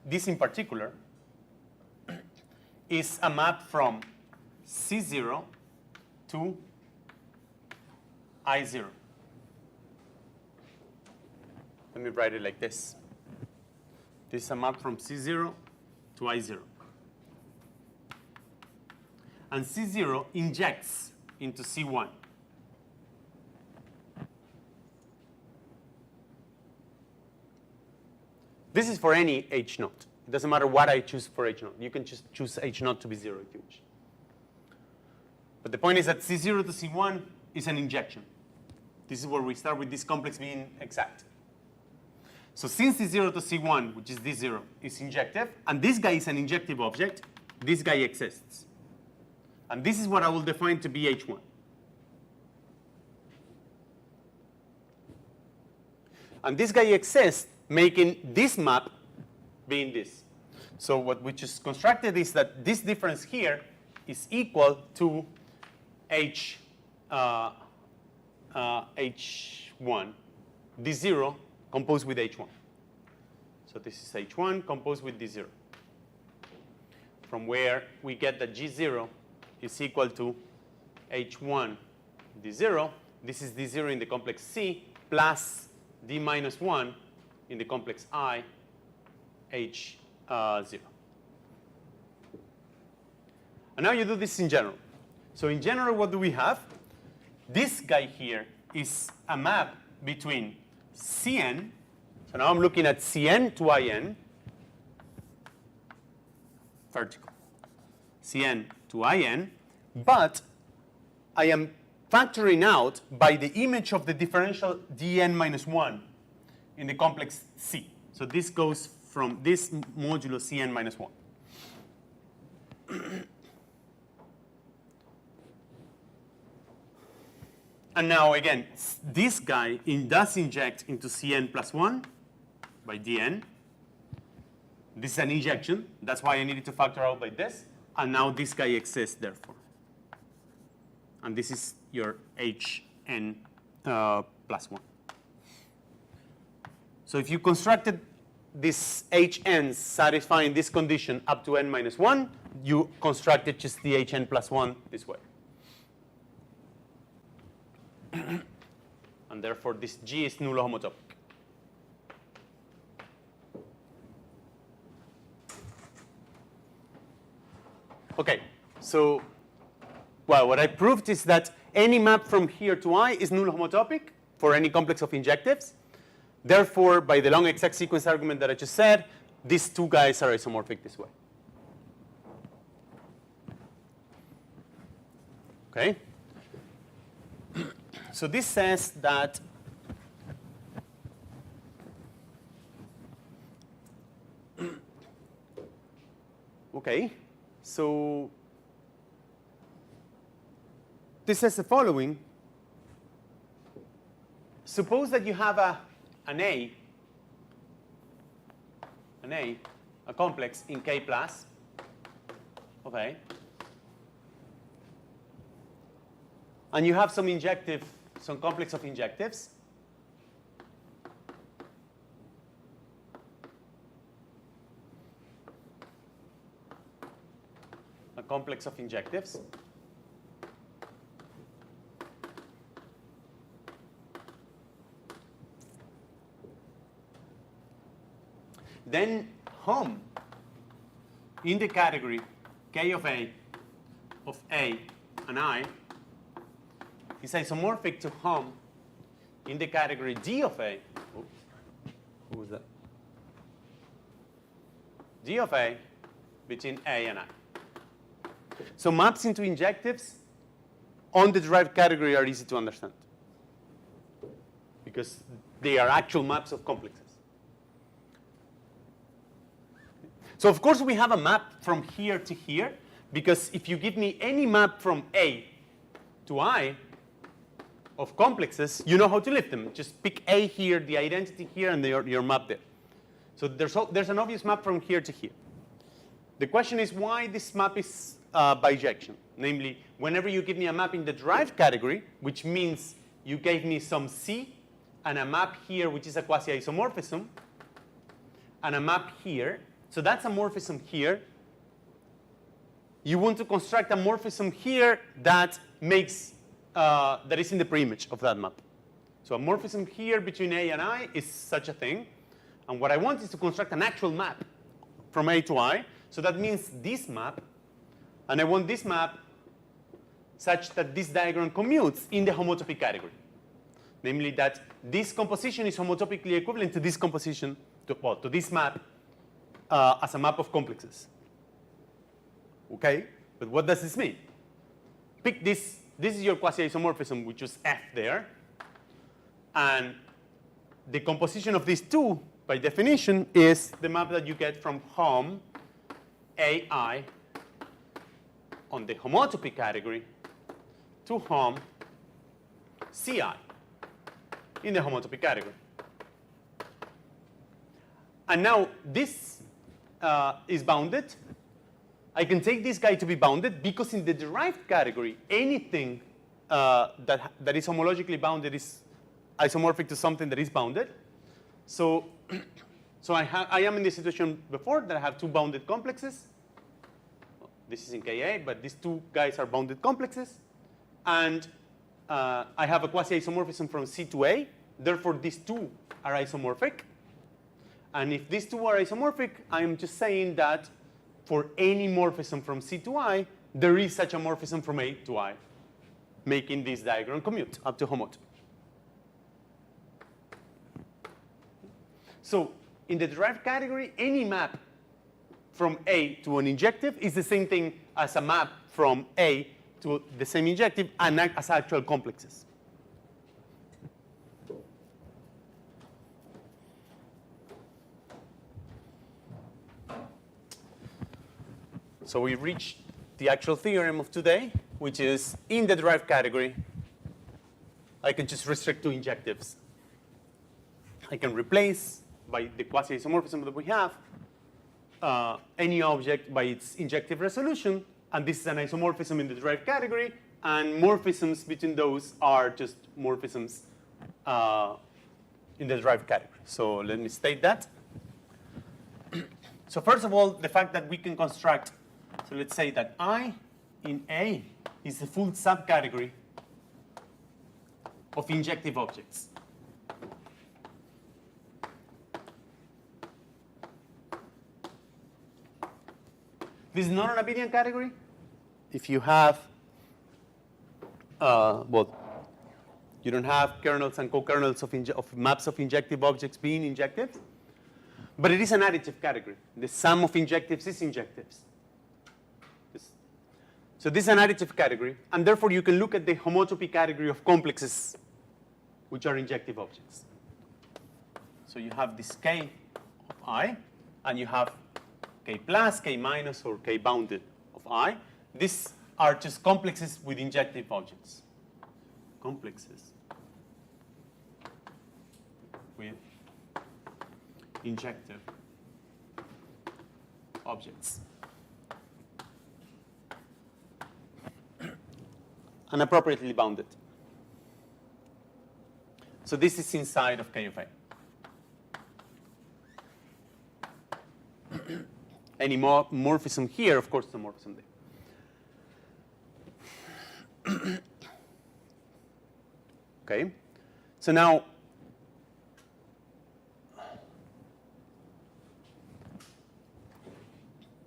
This in particular is a map from C0 to I0. Let me write it like this. This is a map from C0 to I0. And C0 injects into C1. This is for any H naught. It doesn't matter what I choose for H naught. You can just choose H naught to be 0 if you wish. But the point is that C0 to C1 is an injection. This is where we start with this complex being exact. So since C0 to C1, which is this 0, is injective, and this guy is an injective object, this guy exists. And this is what I will define to be H1. And this guy exists, making this map being this. So what we just constructed is that this difference here is equal to H1, D0 composed with H1. So this is H1 composed with D0. From where we get that G0 is equal to H1 D0. This is D0 in the complex C plus D minus 1 in the complex I, H0. And now you do this in general. So in general, what do we have? This guy here is a map between Cn. So now I'm looking at Cn to In, vertical. Cn to In, but I am factoring out by the image of the differential dn minus 1 in the complex C. So this goes from this modulo Cn minus 1. And now again, this guy does inject into Cn plus 1 by dn. This is an injection. That's why I needed to factor out by this. And now this guy exists, therefore. And this is your Hn plus 1. So if you constructed this Hn satisfying this condition up to n minus 1, you constructed just the Hn plus 1 this way. And therefore, this G is nullo homotopic. Okay, so, well, what I proved is that any map from here to I is nullo homotopic for any complex of injectives. Therefore, by the long exact sequence argument that I just said, these two guys are isomorphic this way. Okay? So this says that okay, so this says the following. Suppose that you have an A, a complex in K plus of A, and you have some injective, some complex of injectives. A complex of injectives. Then home in the category K of A and I is isomorphic to home in the category D of A. Oops. Who was that? D of A between A and I. So maps into injectives on the derived category are easy to understand because they are actual maps of complexes. So of course we have a map from here to here because if you give me any map from A to I of complexes, you know how to lift them. Just pick A here, the identity here, and your map there. So there's an obvious map from here to here. The question is why this map is bijection. Namely, whenever you give me a map in the derived category, which means you gave me some C and a map here, which is a quasi-isomorphism, and a map here, so that's a morphism here. You want to construct a morphism here that makes that is in the preimage of that map. So a morphism here between A and I is such a thing. And what I want is to construct an actual map from A to I. So that means this map. And I want this map such that this diagram commutes in the homotopy category. Namely that this composition is homotopically equivalent to this composition, to this map as a map of complexes. Okay? But what does this mean? Pick this. This is your quasi-isomorphism, which is F there. And the composition of these two, by definition, is the map that you get from home AI on the homotopy category to home CI in the homotopy category. And now this is bounded. I can take this guy to be bounded because in the derived category, anything that is homologically bounded is isomorphic to something that is bounded. So, I am in the situation before that I have two bounded complexes. This is in Ka, but these two guys are bounded complexes. And I have a quasi-isomorphism from C to A. Therefore, these two are isomorphic. And if these two are isomorphic, I'm just saying that for any morphism from C to I, there is such a morphism from A to I, making this diagram commute up to homotopy. So in the derived category, any map from A to an injective is the same thing as a map from A to the same injective and as actual complexes. So we reached the actual theorem of today, which is in the derived category, I can just restrict to injectives. I can replace, by the quasi-isomorphism that we have, any object by its injective resolution, and this is an isomorphism in the derived category, and morphisms between those are just morphisms in the derived category. So let me state that. So first of all, the fact that we can construct, so let's say that I in A is the full subcategory of injective objects. This is not an abelian category. If you have, well, you don't have kernels and co-kernels of maps of injective objects being injectives, but it is an additive category. The sum of injectives is injectives. So this is an additive category, and therefore you can look at the homotopy category of complexes, which are injective objects. So you have this K of I, and you have K plus, K minus, or K bounded of I. These are just complexes with injective objects. Complexes with injective objects. And appropriately bounded. So this is inside of K of A. Any morphism here, of course, is a morphism there. Okay. So now,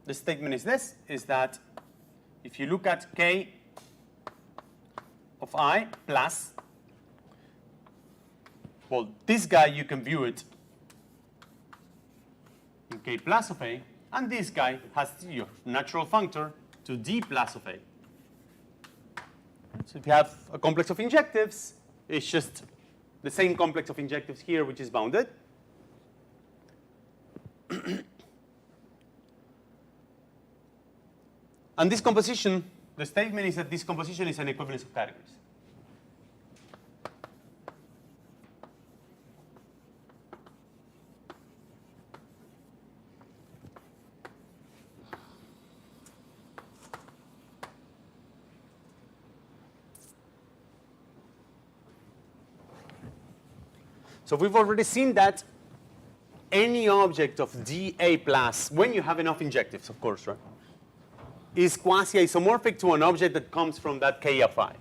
the statement is this, is that if you look at K of I plus, well, this guy, you can view it in K plus of A, and this guy has your natural functor to D plus of A. So if you have a complex of injectives, it's just the same complex of injectives here, which is bounded. And this composition, the statement is that this composition is an equivalence of categories. So we've already seen that any object of dA plus, when you have enough injectives, of course, right, is quasi-isomorphic to an object that comes from that K of I.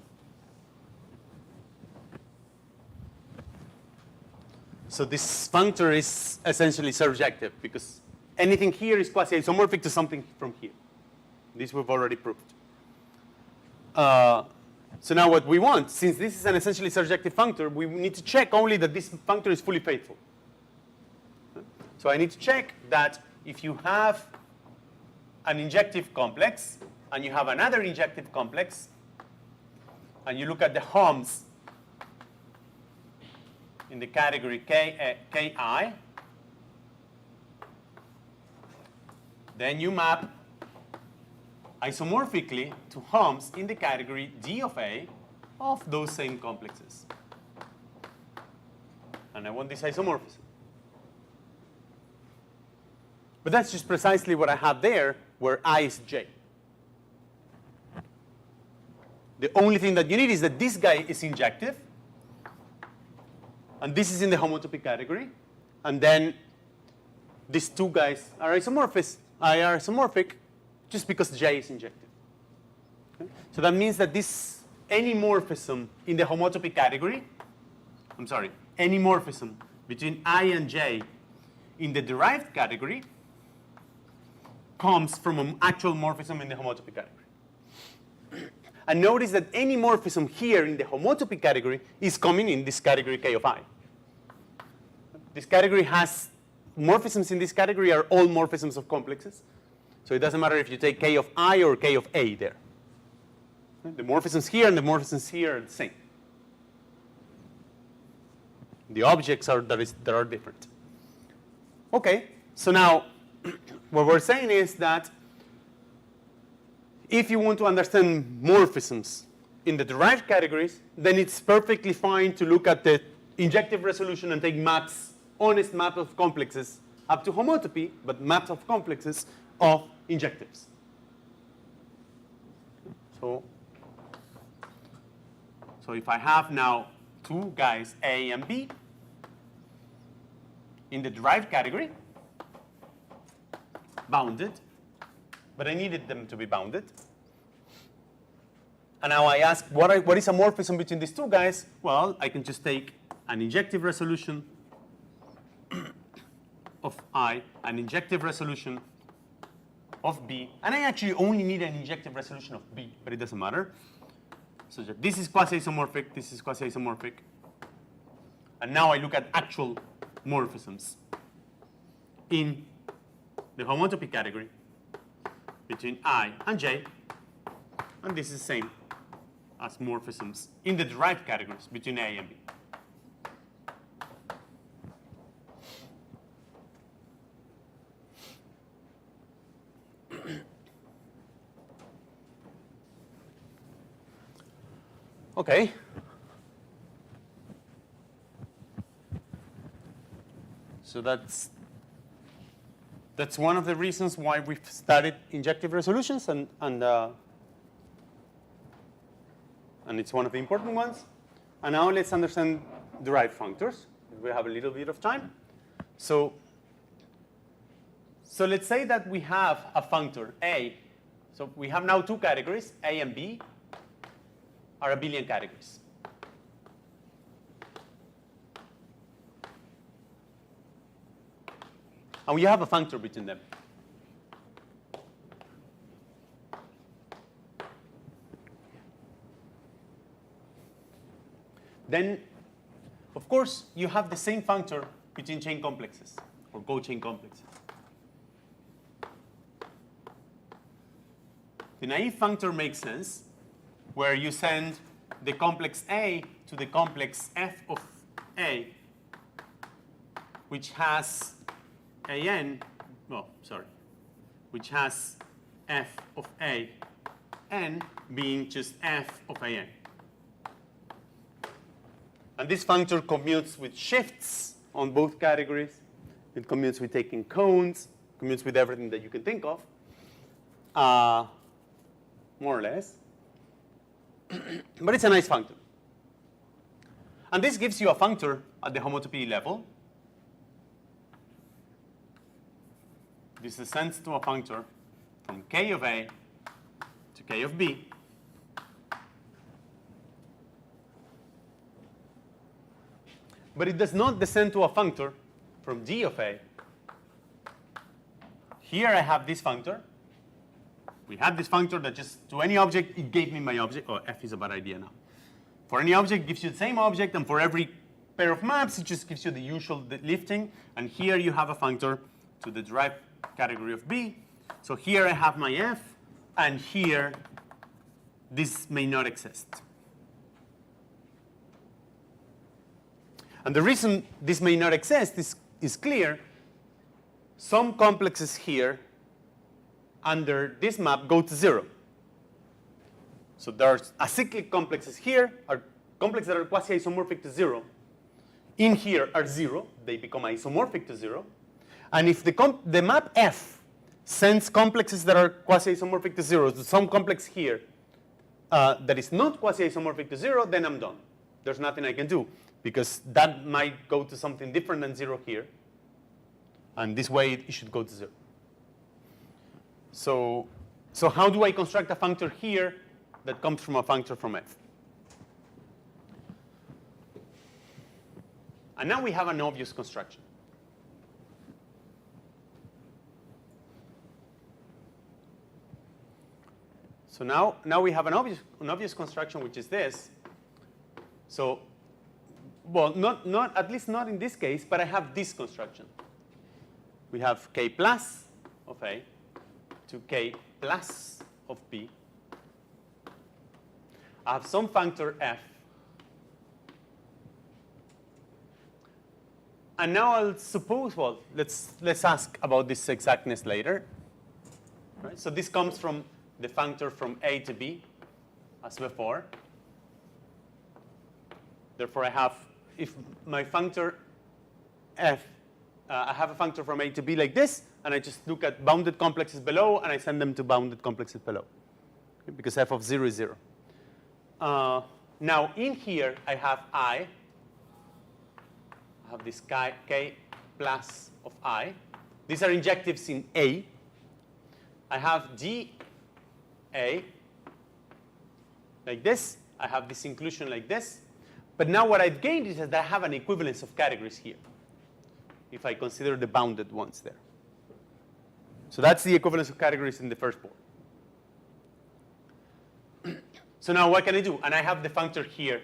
So this functor is essentially surjective because anything here is quasi-isomorphic to something from here. This we've already proved. So now what we want, since this is an essentially surjective functor, we need to check only that this functor is fully faithful. So I need to check that if you have an injective complex and you have another injective complex and you look at the homs in the category Ki, then you map isomorphically to homs in the category D of A of those same complexes. And I want this isomorphism. But that's just precisely what I have there, where I is J. The only thing that you need is that this guy is injective, and this is in the homotopy category, and then these two guys are isomorphic just because J is injective. Okay? So that means that this, any morphism in the homotopy category, any morphism between I and J in the derived category comes from an actual morphism in the homotopy category. And notice that any morphism here in the homotopy category is coming in this category K of I. This category has morphisms in this category are all morphisms of complexes. So it doesn't matter if you take K of I or K of A there. The morphisms here and the morphisms here are the same. The objects are that are different. Okay, so now what we're saying is that if you want to understand morphisms in the derived categories, then it's perfectly fine to look at the injective resolution and take maps, honest map of complexes up to homotopy, but maps of complexes of injectives. So if I have now two guys, A and B, in the derived category, bounded, but I needed them to be bounded. And now I ask, what is a morphism between these two guys? Well, I can just take an injective resolution of I, an injective resolution of B, and I actually only need an injective resolution of B, but it doesn't matter. So that this is quasi-isomorphic, this is quasi-isomorphic. And now I look at actual morphisms in the homotopy category between I and J, and this is the same as morphisms in the derived categories between A and B. Okay. So that's one of the reasons why we've studied injective resolutions, and it's one of the important ones. And now let's understand derived functors. We have a little bit of time. So let's say that we have a functor A. So we have now two categories, A and B are abelian categories. And we have a functor between them. Then, of course, you have the same functor between chain complexes or co-chain complexes. The naive functor makes sense where you send the complex A to the complex F of A, which has which has F of A, n being just F of AN. And this functor commutes with shifts on both categories. It commutes with taking cones, commutes with everything that you can think of, more or less. But it's a nice functor. And this gives you a functor at the homotopy level. This ascends to a functor from K of A to K of B. But it does not descend to a functor from G of A. Here I have this functor. We have this functor that just, to any object, it gave me my object. Oh, F is a bad idea now. For any object, it gives you the same object, and for every pair of maps, it just gives you the usual lifting. And here you have a functor to the derived category of B. So here I have my F, and here this may not exist. And the reason this may not exist is clear. Some complexes here under this map go to 0. So there's acyclic complexes here, are complexes that are quasi-isomorphic to 0. In here are 0. They become isomorphic to 0. And if the map F sends complexes that are quasi-isomorphic to 0 to some complex here that is not quasi-isomorphic to 0, then I'm done. There's nothing I can do, because that might go to something different than 0 here. And this way, it should go to 0. So how do I construct a functor here that comes from a functor from F? And now we have an obvious construction. So now we have an obvious construction, which is this. So, well, not at least not in this case, but I have this construction. we have k plus of A to k plus of B. I have some functor f. And now I'll suppose, well, let's ask about this exactness later. Right? So this comes from the functor from A to B, as before. Therefore, I have, if my functor f, I have a functor from A to B like this, and I just look at bounded complexes below, and I send them to bounded complexes below, okay? Because f of 0 is 0. Now, in here, I have I have this k plus of I. These are injectives in A. I have dA like this. I have this inclusion like this. But now what I've gained is that I have an equivalence of categories here, if I consider the bounded ones there. So that's the equivalence of categories in the first part. So now what can I do? And I have the functor here,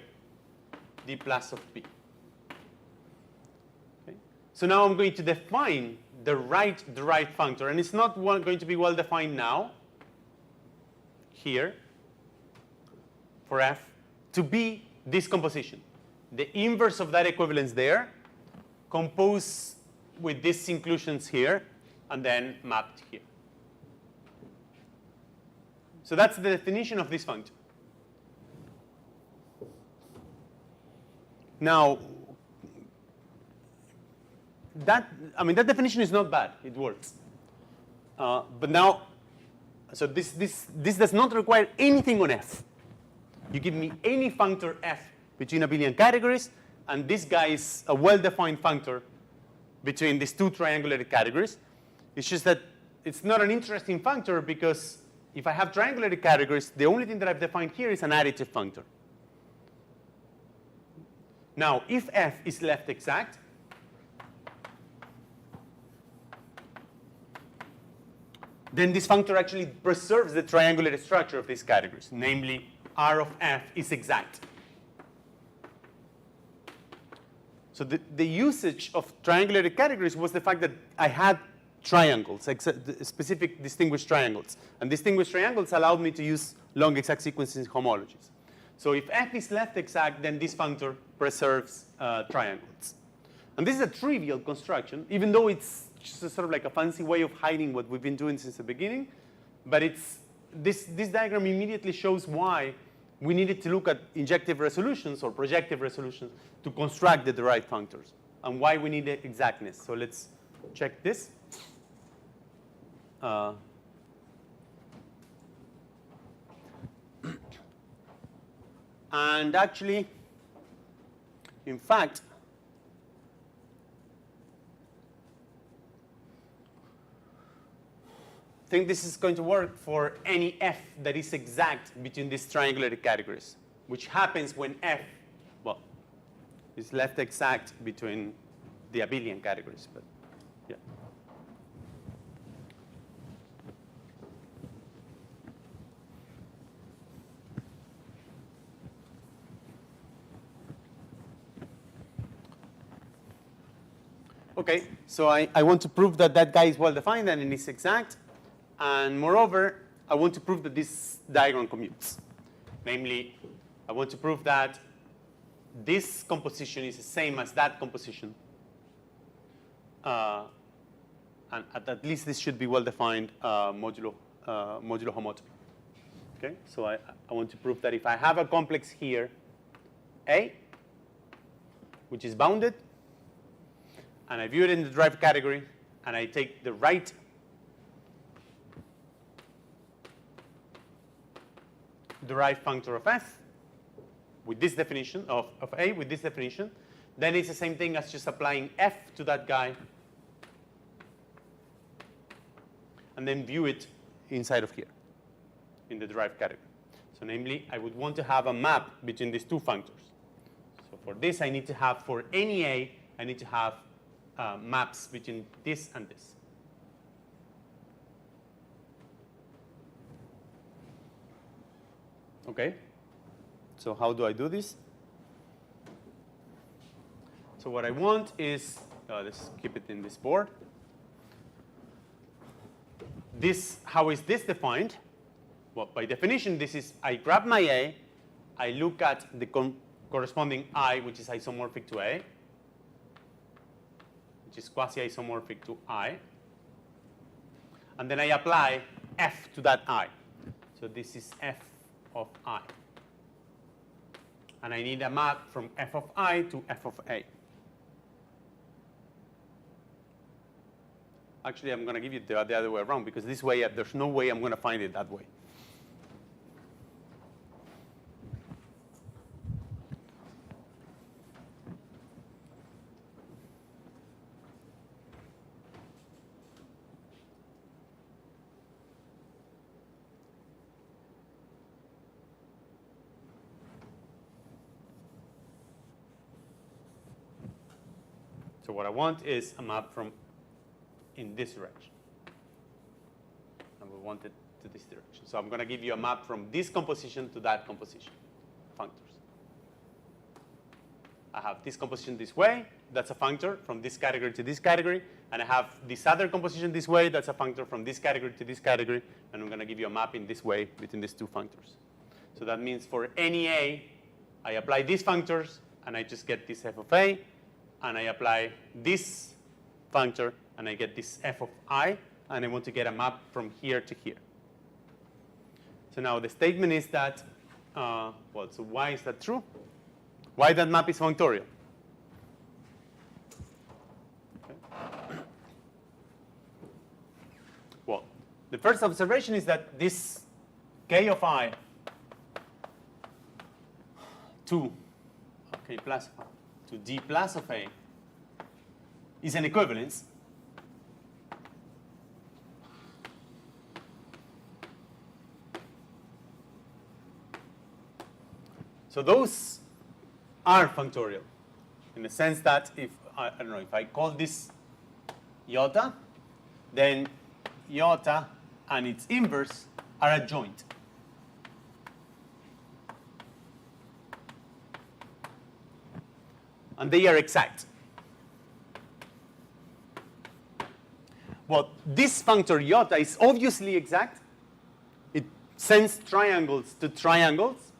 d plus of b. Okay. So now I'm going to define the right functor. And it's not going to be well defined now, here, for f, to be this composition. The inverse of that equivalence there, composed with these inclusions here, and then mapped here. So that's the definition of this functor. Now, that definition is not bad. It works. But now, so this does not require anything on f. You give me any functor f between abelian categories, and this guy is a well-defined functor between these two triangulated categories. It's just that it's not an interesting functor because if I have triangulated categories, the only thing that I've defined here is an additive functor. Now, if f is left exact, then this functor actually preserves the triangulated structure of these categories, namely R of f is exact. So the usage of triangulated categories was the fact that I had triangles, specific distinguished triangles. And distinguished triangles allowed me to use long exact sequences in homologies. So if f is left exact, then this functor preserves triangles. And this is a trivial construction, even though it's just sort of like a fancy way of hiding what we've been doing since the beginning. But this diagram immediately shows why we needed to look at injective resolutions or projective resolutions to construct the derived functors, and why we need exactness. So let's check this. And actually, in fact, I think this is going to work for any f that is exact between these triangulated categories, which happens when f, well, is left exact between the abelian categories. But yeah. Okay, so I want to prove that that guy is well defined and it is exact. And moreover, I want to prove that this diagram commutes. Namely, I want to prove that this composition is the same as that composition. And at least this should be well defined modulo homotopy. Okay, so I want to prove that if I have a complex here, A, which is bounded, and I view it in the derived category, and I take the right derived functor of f with this definition of A with this definition, then it's the same thing as just applying f to that guy and then view it inside of here in the derived category. So namely, I would want to have a map between these two functors. So for this, I need to have, for any A, I need to have maps between this and this. Okay, so how do I do this? So what I want is, let's keep it in this board. how is this defined? Well, by definition, this is I grab my A, I look at the corresponding I, which is isomorphic to A, which is quasi-isomorphic to I, and then I apply F to that I. So this is F of I. And I need a map from F of I to F of A. Actually, I'm going to give you the other way around, because this way, there's no way I'm going to find it that way. So what I want is a map from in this direction. And we want it to this direction. So I'm going to give you a map from this composition to that composition, functors. I have this composition this way, that's a functor from this category to this category, and I have this other composition this way, that's a functor from this category to this category, and I'm going to give you a map in this way between these two functors. So that means for any A, I apply these functors, and I just get this F of A, and I apply this functor, and I get this F of I, and I want to get a map from here to here. So now the statement is that, well, so why is that true? Why that map is functorial? Okay. Well, the first observation is that this K of I to K plus to D plus of A is an equivalence. So those are functorial in the sense that if I don't know, if I call this iota, then iota and its inverse are adjoint. And they are exact. Well, this functor iota is obviously exact. It sends triangles to triangles.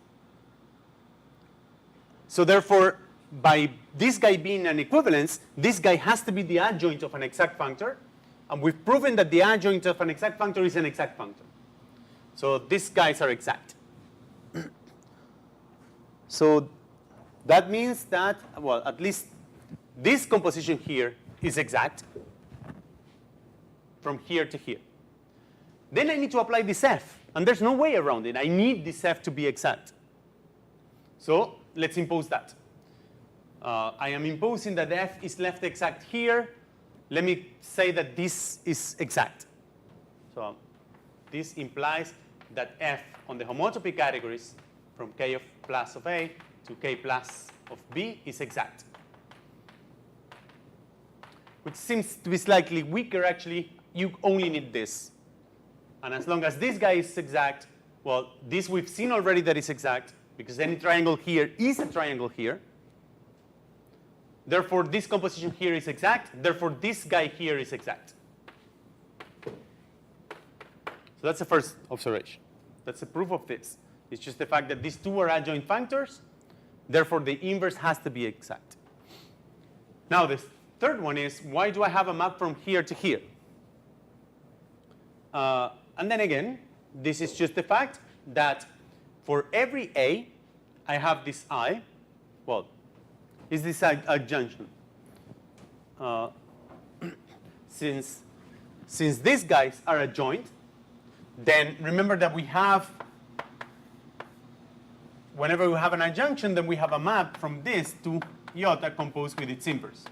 So therefore, by this guy being an equivalence, this guy has to be the adjoint of an exact functor. And we've proven that the adjoint of an exact functor is an exact functor. So these guys are exact. So that means that, well, at least this composition here is exact from here to here. Then I need to apply this F, and there's no way around it. I need this F to be exact. So let's impose that. I am imposing that F is left exact here. Let me say that this is exact. So this implies that F on the homotopy categories from K of plus of A to K plus of B is exact. Which seems to be slightly weaker, actually. You only need this. And as long as this guy is exact, well, this we've seen already that it's exact, because any triangle here is a triangle here. Therefore, this composition here is exact. Therefore, this guy here is exact. So that's the first observation. That's the proof of this. It's just the fact that these two are adjoint functors. Therefore, the inverse has to be exact. Now, the third one is, why do I have a map from here to here? And then again, this is just the fact that for every A, I have this I. Well, is this adjunction? Since these guys are adjoint, then remember that we have, whenever we have an adjunction, then we have a map from this to iota composed with its inverse.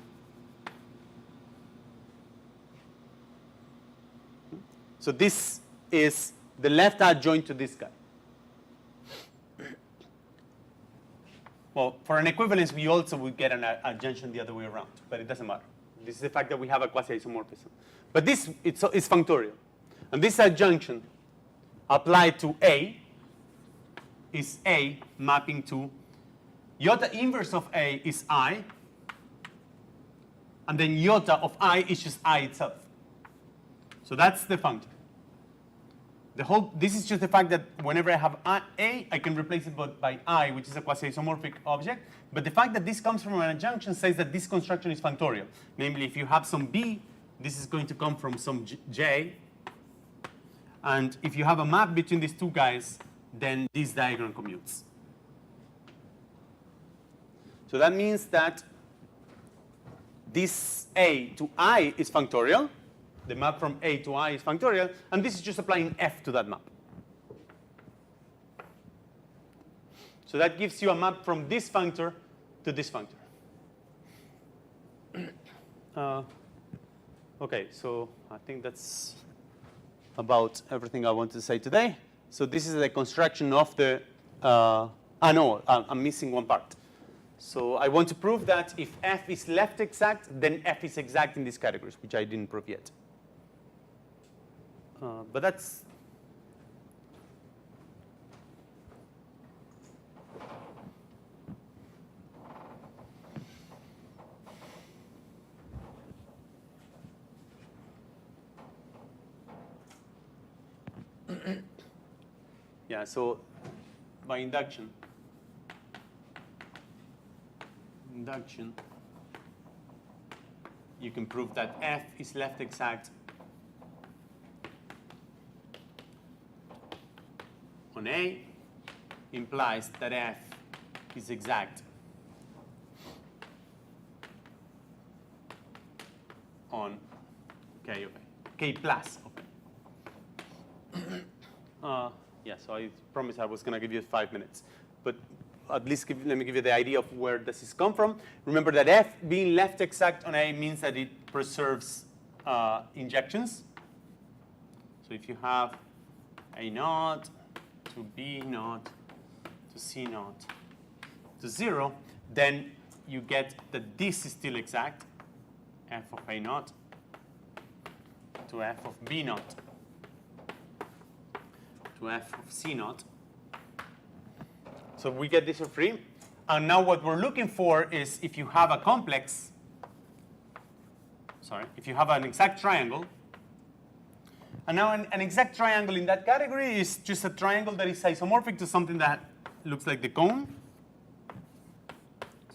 So this is the left adjoint to this guy. Well, for an equivalence, we also would get an adjunction the other way around, but it doesn't matter. This is the fact that we have a quasi-isomorphism. But this, it's functorial. And this adjunction applied to A is A mapping to iota inverse of A is I, and then iota of I is just I itself. So that's the functor. This is just the fact that whenever I have A, I can replace it by I, which is a quasi-isomorphic object. But the fact that this comes from an adjunction says that this construction is functorial. Namely, if you have some B, this is going to come from some J. And if you have a map between these two guys, then this diagram commutes. So that means that this A to I is functorial. The map from A to I is functorial. And this is just applying F to that map. So that gives you a map from this functor to this functor. OK, so I think that's about everything I wanted to say today. So this is the construction of the, no, I'm missing one part. So I want to prove that if F is left exact, then F is exact in these categories, which I didn't prove yet. But that's, yeah, so by induction, you can prove that F is left exact on A, implies that F is exact on K of A, K plus of A. Yeah, so I promised I was going to give you 5 minutes. But at least let me give you the idea of where does this come from. Remember that F being left exact on A means that it preserves injections. So if you have A naught to B naught to C naught to 0, then you get that this is still exact, F of A naught to F of B naught to F of C naught. So we get this for free. And now what we're looking for is if you have a complex, if you have an exact triangle. And now an exact triangle in that category is just a triangle that is isomorphic to something that looks like the cone.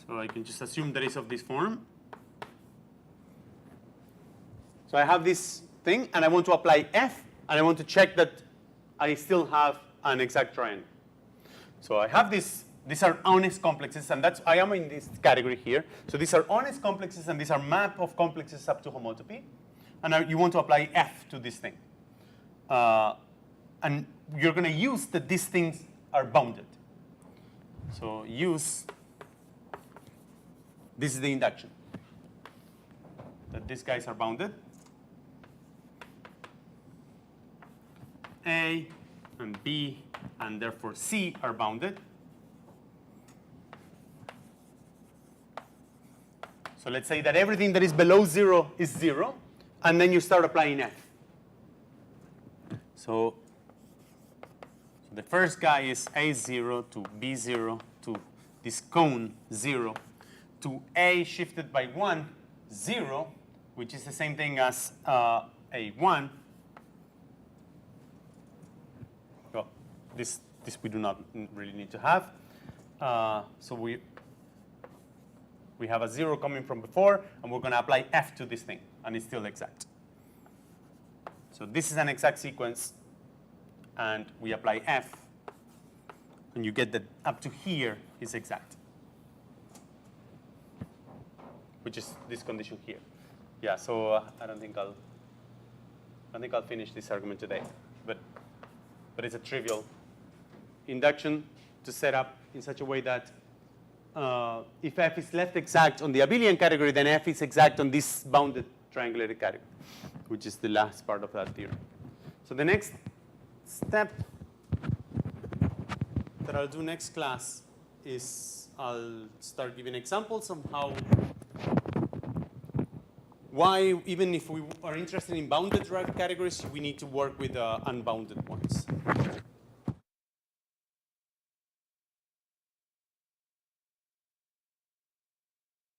So I can just assume that it's of this form. So I have this thing, and I want to apply F, and I want to check that I still have an exact triangle. So I have this. These are honest complexes, and I am in this category here. So these are honest complexes, and these are map of complexes up to homotopy. And now you want to apply F to this thing. And you're going to use that these things are bounded. So use, this is the induction, that these guys are bounded. A and B and therefore C are bounded. So let's say that everything that is below 0 is 0, and then you start applying F. So the first guy is A0 to B0 to this cone 0 to A shifted by 1, 0, which is the same thing as A1. Well, this we do not really need to have. So we have a 0 coming from before, and we're going to apply F to this thing, and it's still exact. So this is an exact sequence, and we apply F, and you get that up to here is exact, which is this condition here. Yeah. So I don't think I'll finish this argument today, but it's a trivial induction to set up in such a way that if F is left exact on the abelian category, then F is exact on this bounded triangulated category, which is the last part of that theorem. So the next step that I'll do next class is I'll start giving examples of why, even if we are interested in bounded derived categories, we need to work with unbounded ones.